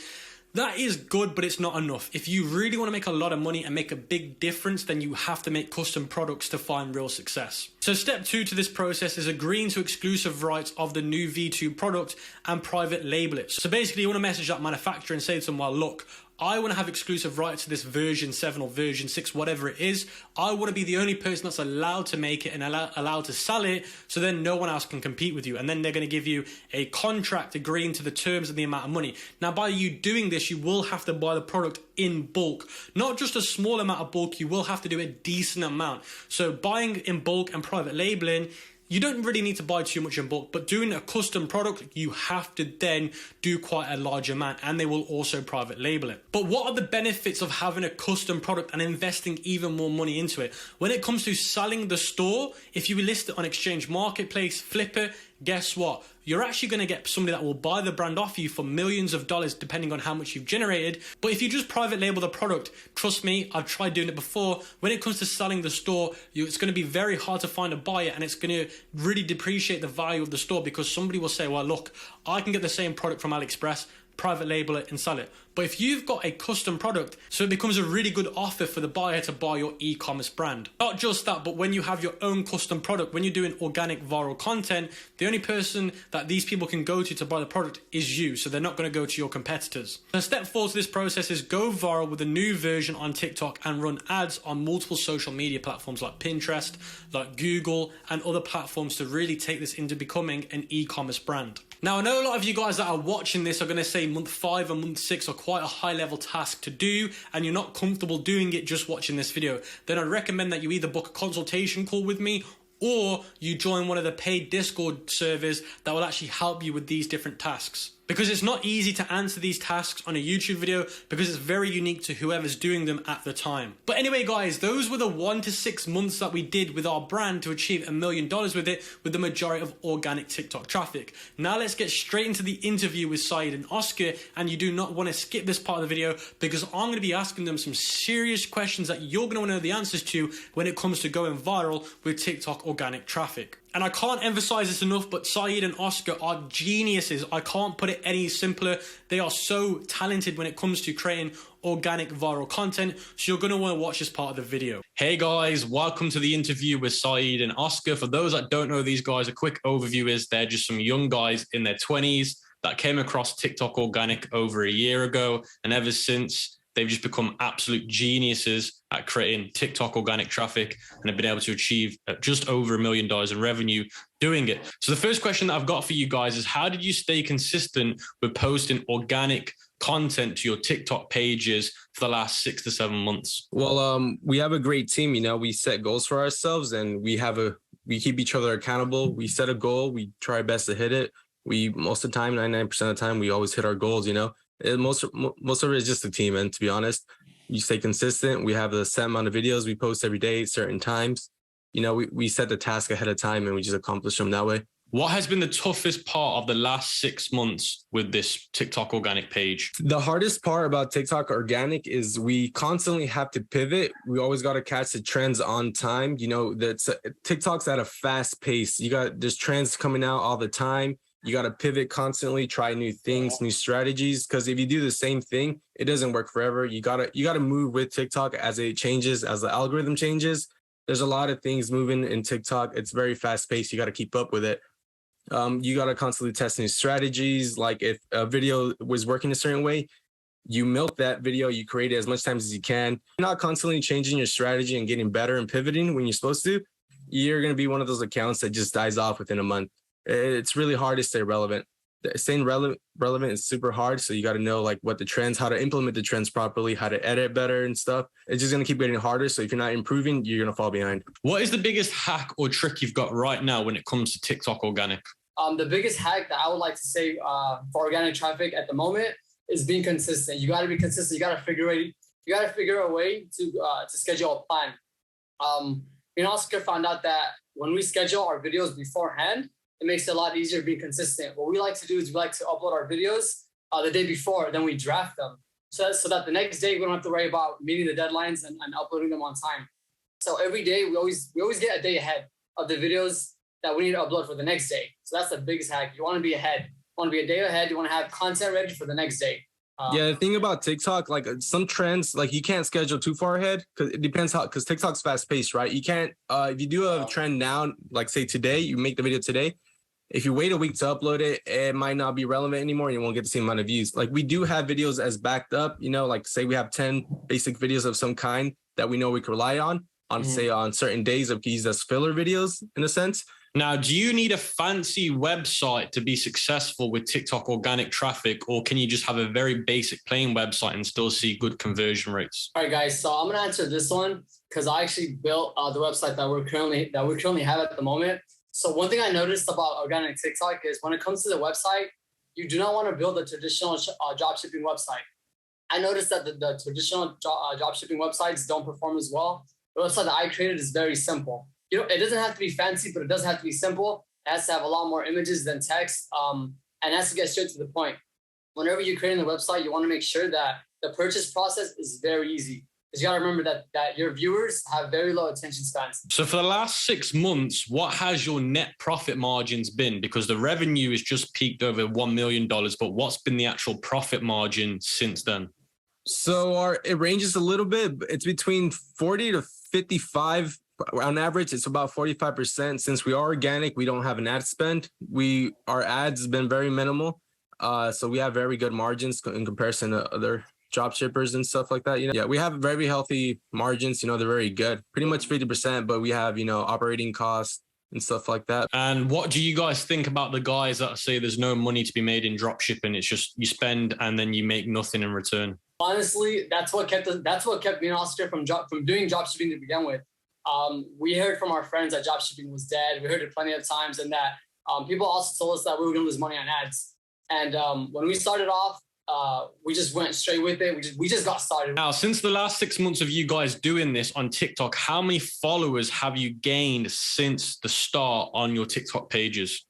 That is good, but it's not enough. If you really want to make a lot of money and make a big difference, then you have to make custom products to find real success. So step 2 to this process is agreeing to exclusive rights of the new V2 product and private label it. So basically, you want to message that manufacturer and say to them, well, look, I want to have exclusive rights to this version 7 or version 6, whatever it is. I want to be the only person that's allowed to make it and allowed to sell it, so then no one else can compete with you. And then they're going to give you a contract agreeing to the terms and the amount of money. Now, by you doing this, you will have to buy the product in bulk. Not just a small amount of bulk, you will have to do a decent amount. So buying in bulk and private labeling, you don't really need to buy too much in bulk, but doing a custom product, you have to then do quite a large amount, and they will also private label it. But what are the benefits of having a custom product and investing even more money into it? When it comes to selling the store, if you list it on Exchange Marketplace, Flipper, guess what? You're actually going to get somebody that will buy the brand off you for millions of dollars, depending on how much you've generated. But if you just private label the product, trust me, I've tried doing it before. When it comes to selling the store, it's going to be very hard to find a buyer, and it's going to really depreciate the value of the store, because somebody will say, well, look, I can get the same product from Aliexpress, private label it and sell it. But if you've got a custom product, so it becomes a really good offer for the buyer to buy your e-commerce brand. Not just that, but when you have your own custom product, when you're doing organic viral content, the only person that these people can go to buy the product is you. So they're not going to go to your competitors. So step 4 to this process is go viral with a new version on TikTok and run ads on multiple social media platforms like Pinterest, like Google, and other platforms to really take this into becoming an e-commerce brand. Now, I know a lot of you guys that are watching this are going to say month 5 and month 6 are quite a high level task to do, and you're not comfortable doing it just watching this video. Then I'd recommend that you either book a consultation call with me, or you join one of the paid Discord servers that will actually help you with these different tasks. because it's not easy to answer these tasks on a YouTube video because it's very unique to whoever's doing them at the time. But anyway, guys, those were the 1 to 6 months that we did with our brand to achieve $1 million with it, with the majority of organic TikTok traffic. Now let's get straight into the interview with Saeed and Oscar, and you do not want to skip this part of the video because I'm going to be asking them some serious questions that you're going to want to know the answers to when it comes to going viral with TikTok organic traffic. And I can't emphasize this enough, but Saeed and Oscar are geniuses. I can't put it any simpler. They are so talented when it comes to creating organic viral content. So you're going to want to watch this part of the video. Hey guys, welcome to the interview with Saeed and Oscar. For those that don't know these guys, a quick overview is they're just some young guys in their 20s that came across TikTok organic over a year ago. And ever since, they've just become absolute geniuses at creating TikTok organic traffic and have been able to achieve just over $1 million in revenue doing it. So the first question that I've got for you guys is, how did you stay consistent with posting organic content to your TikTok pages for the last 6 to 7 months? Well, we have a great team. We set goals for ourselves, and we keep each other accountable. We set a goal. We try our best to hit it. Most of the time, 99% of the time, we always hit our goals, Most of it is just a team, and to be honest, you stay consistent. We have a set amount of videos we post every day, certain times. We set the task ahead of time, and we just accomplish them that way. What has been the toughest part of the last 6 months with this TikTok organic page? The hardest part about TikTok organic is we constantly have to pivot. We always got to catch the trends on time. TikTok's at a fast pace. There's trends coming out all the time. You got to pivot constantly, try new things, new strategies. Because if you do the same thing, it doesn't work forever. You gotta move with TikTok as it changes, as the algorithm changes. There's a lot of things moving in TikTok. It's very fast paced. You got to keep up with it. You got to constantly test new strategies. Like if a video was working a certain way, you milk that video, you create it as much times as you can. You're not constantly changing your strategy and getting better and pivoting when you're supposed to. You're going to be one of those accounts that just dies off within a month. It's really hard to stay relevant. Staying relevant is super hard. So you got to know what the trends, how to implement the trends properly, how to edit better and stuff. It's just going to keep getting harder. So if you're not improving, you're going to fall behind. What is the biggest hack or trick you've got right now when it comes to TikTok organic? The biggest hack that I would like to say for organic traffic at the moment is being consistent. You got to be consistent. You got to figure a way to schedule a plan. Oscar found out that when we schedule our videos beforehand, it makes it a lot easier being consistent. What we like to do is we like to upload our videos the day before, then we draft them. So that the next day we don't have to worry about meeting the deadlines and uploading them on time. So every day we always get a day ahead of the videos that we need to upload for the next day. So that's the biggest hack. You want to be ahead. You want to be a day ahead. You want to have content ready for the next day. The thing about TikTok, some trends, you can't schedule too far ahead because it depends because TikTok's fast paced, right? You can't, if you do a trend now, say today, you make the video today. If you wait a week to upload it, it might not be relevant anymore. And you won't get the same amount of views. We do have videos as backed up, say we have 10 basic videos of some kind that we know we can rely on say on certain days of use as filler videos in a sense. Now, do you need a fancy website to be successful with TikTok organic traffic, or can you just have a very basic plain website and still see good conversion rates? All right, guys. So I'm gonna answer this one because I actually built the website that we currently have at the moment. So one thing I noticed about organic TikTok is when it comes to the website, you do not want to build a traditional dropshipping website. I noticed that the traditional dropshipping websites don't perform as well. The website that I created is very simple. It doesn't have to be fancy, but it does have to be simple. It has to have a lot more images than text, and it has to get straight to the point. Whenever you're creating the website, you want to make sure that the purchase process is very easy. Because you got to remember that your viewers have very low attention spans. So for the last 6 months, what has your net profit margins been? Because the revenue has just peaked over $1 million, but what's been the actual profit margin since then? So it ranges a little bit. It's between 40 to 55. On average, it's about 45%. Since we are organic, we don't have an ad spend. Our ads has been very minimal. So we have very good margins in comparison to other drop shippers and stuff like that. Yeah, we have very healthy margins. They're very good, pretty much 50%, but we have, operating costs and stuff like that. And what do you guys think about the guys that say there's no money to be made in drop shipping? It's just you spend and then you make nothing in return. Honestly, that's what kept me and Oscar from doing drop shipping to begin with. We heard from our friends that drop shipping was dead. We heard it plenty of times, and that people also told us that we were going to lose money on ads. And when we started off, we just went straight with it. We just got started. Now, since the last 6 months of you guys doing this on TikTok, how many followers have you gained since the start on your TikTok pages?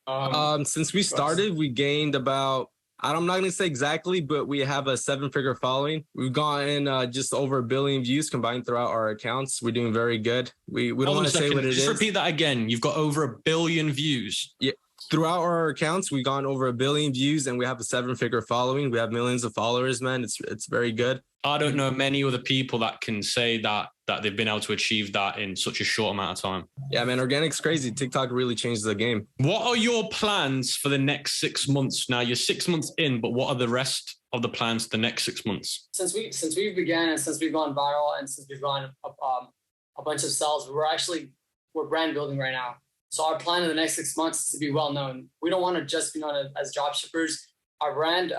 Since we started, we gained about, I'm not going to say exactly, but we have a 7-figure following. We've gotten just over 1 billion views combined throughout our accounts. We're doing very good. We don't want to say what it is. Just repeat that again. You've got over 1 billion views. Yeah. Throughout our accounts, we've gone over 1 billion views and we have a 7-figure following. We have millions of followers, man. It's very good. I don't know many other people that can say that they've been able to achieve that in such a short amount of time. Yeah, man, organic's crazy. TikTok really changed the game. What are your plans for the next 6 months? Now, you're 6 months in, but what are the rest of the plans for the next 6 months? Since we began and since we've gone viral and since we've gone a bunch of sales, we're brand building right now. So our plan in the next 6 months is to be well known. We don't want to just be known as dropshippers. Our brand,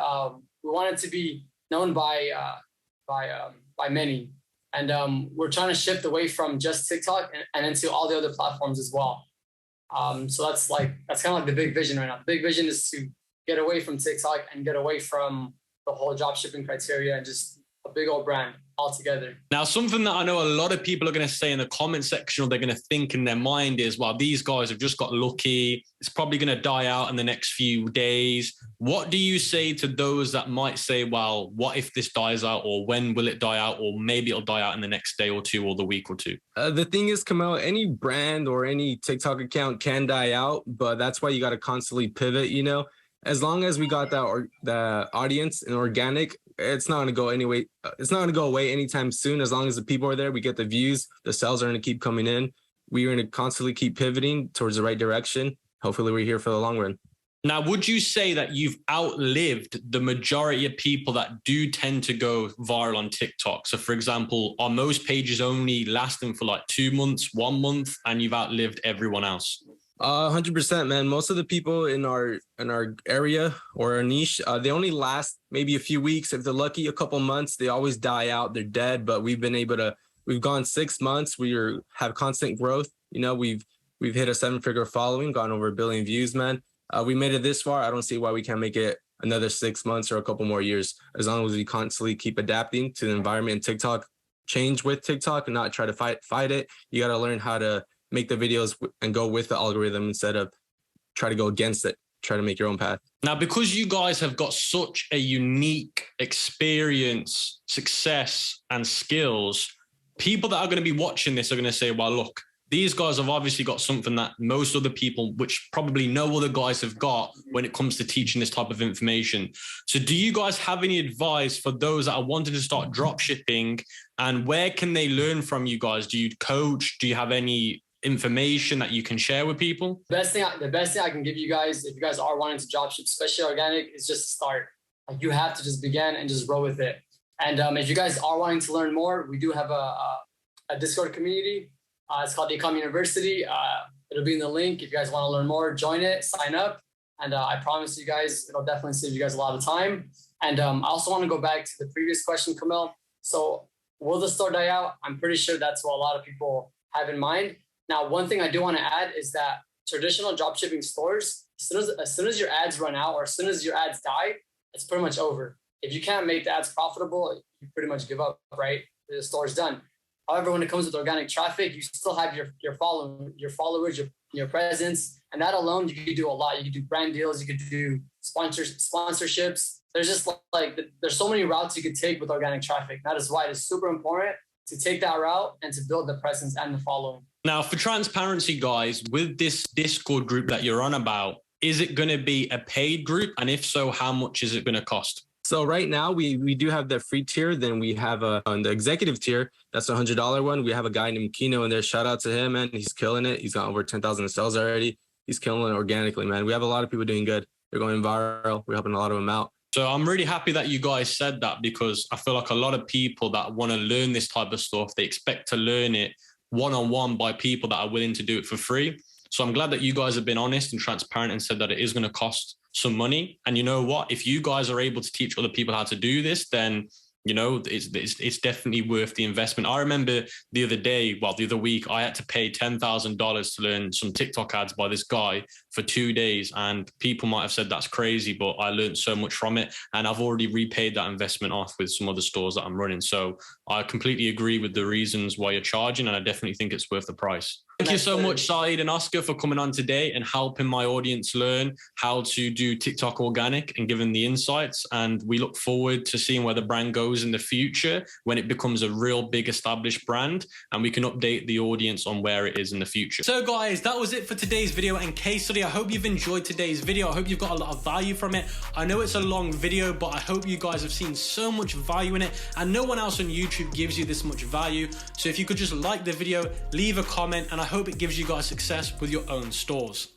we want it to be known by many. And we're trying to shift away from just TikTok and into all the other platforms as well. So that's kind of like the big vision right now. The big vision is to get away from TikTok and get away from the whole dropshipping criteria and just a big old brand altogether. Now, something that I know a lot of people are going to say in the comment section, or they're going to think in their mind is, well, these guys have just got lucky. It's probably going to die out in the next few days. What do you say to those that might say, well, what if this dies out, or when will it die out, or maybe it'll die out in the next day or two or the week or two? The thing is, Kamal, any brand or any TikTok account can die out, but that's why you got to constantly pivot, you know? As long as we got the audience and organic, it's not going to go anyway. It's not going to go away anytime soon. As long as the people are there, we get the views, the sales are going to keep coming in. We're going to constantly keep pivoting towards the right direction. Hopefully we're here for the long run. Now, would you say that you've outlived the majority of people that do tend to go viral on TikTok? So, for example, are most pages only lasting for like 2 months, 1 month, and you've outlived everyone else? 100%, man. Most of the people in our area or our niche, they only last maybe a few weeks. If they're lucky, a couple months. They always die out. They're dead. But we've gone 6 months. Have constant growth. You know, we've hit a 7-figure following, gone over 1 billion views, man. We made it this far. I don't see why we can't make it another 6 months or a couple more years, as long as we constantly keep adapting to the environment and TikTok, change with TikTok and not try to fight it. You got to learn how to make the videos and go with the algorithm instead of try to go against it, try to make your own path. Now, because you guys have got such a unique experience, success, and skills, people that are going to be watching this are going to say, well, look, these guys have obviously got something that most other people, which probably no other guys have got when it comes to teaching this type of information. So do you guys have any advice for those that are wanting to start drop shipping, and where can they learn from you guys? Do you coach? Do you have any information that you can share with people? The best thing I can give you guys, if you guys are wanting to dropship, especially organic, is just to start. Like, you have to just begin and just roll with it. And if you guys are wanting to learn more, we do have a Discord community. It's called ECOM University. It'll be in the link. If you guys want to learn more, join it, sign up. And I promise you guys, it'll definitely save you guys a lot of time. And I also want to go back to the previous question, Kamel. So will the store die out? I'm pretty sure that's what a lot of people have in mind. Now, one thing I do want to add is that traditional dropshipping stores, as soon as your ads run out or as soon as your ads die, it's pretty much over. If you can't make the ads profitable, you pretty much give up, right? The store's done. However, when it comes with organic traffic, you still have your followers, your presence, and that alone, you could do a lot. You could do brand deals, you could do sponsorships. There's just there's so many routes you could take with organic traffic. That is why it is super important to take that route and to build the presence and the following. Now, for transparency, guys, with this Discord group that you're on about, is it going to be a paid group? And if so, how much is it going to cost? So right now we do have the free tier. Then we have on the executive tier, that's the $100 one. We have a guy named Kino in there. Shout out to him, man. He's killing it. He's got over 10,000 sales already. He's killing it organically, man. We have a lot of people doing good. They're going viral. We're helping a lot of them out. So I'm really happy that you guys said that, because I feel like a lot of people that want to learn this type of stuff, they expect to learn it one-on-one by people that are willing to do it for free. So I'm glad that you guys have been honest and transparent and said that it is going to cost some money. And you know what? If you guys are able to teach other people how to do this, then you know, it's definitely worth the investment. I remember the other week, I had to pay $10,000 to learn some TikTok ads by this guy for 2 days. And people might have said that's crazy, but I learned so much from it. And I've already repaid that investment off with some other stores that I'm running. So I completely agree with the reasons why you're charging. And I definitely think it's worth the price. Thank you so much, Saeed and Oscar, for coming on today and helping my audience learn how to do TikTok organic and giving the insights. And we look forward to seeing where the brand goes in the future when it becomes a real big established brand, and we can update the audience on where it is in the future. So guys, that was it for today's video and case study. I hope you've enjoyed today's video. I hope you've got a lot of value from it. I know it's a long video, but I hope you guys have seen so much value in it, and no one else on YouTube gives you this much value. So if you could just like the video, leave a comment, and I hope it gives you guys success with your own stores.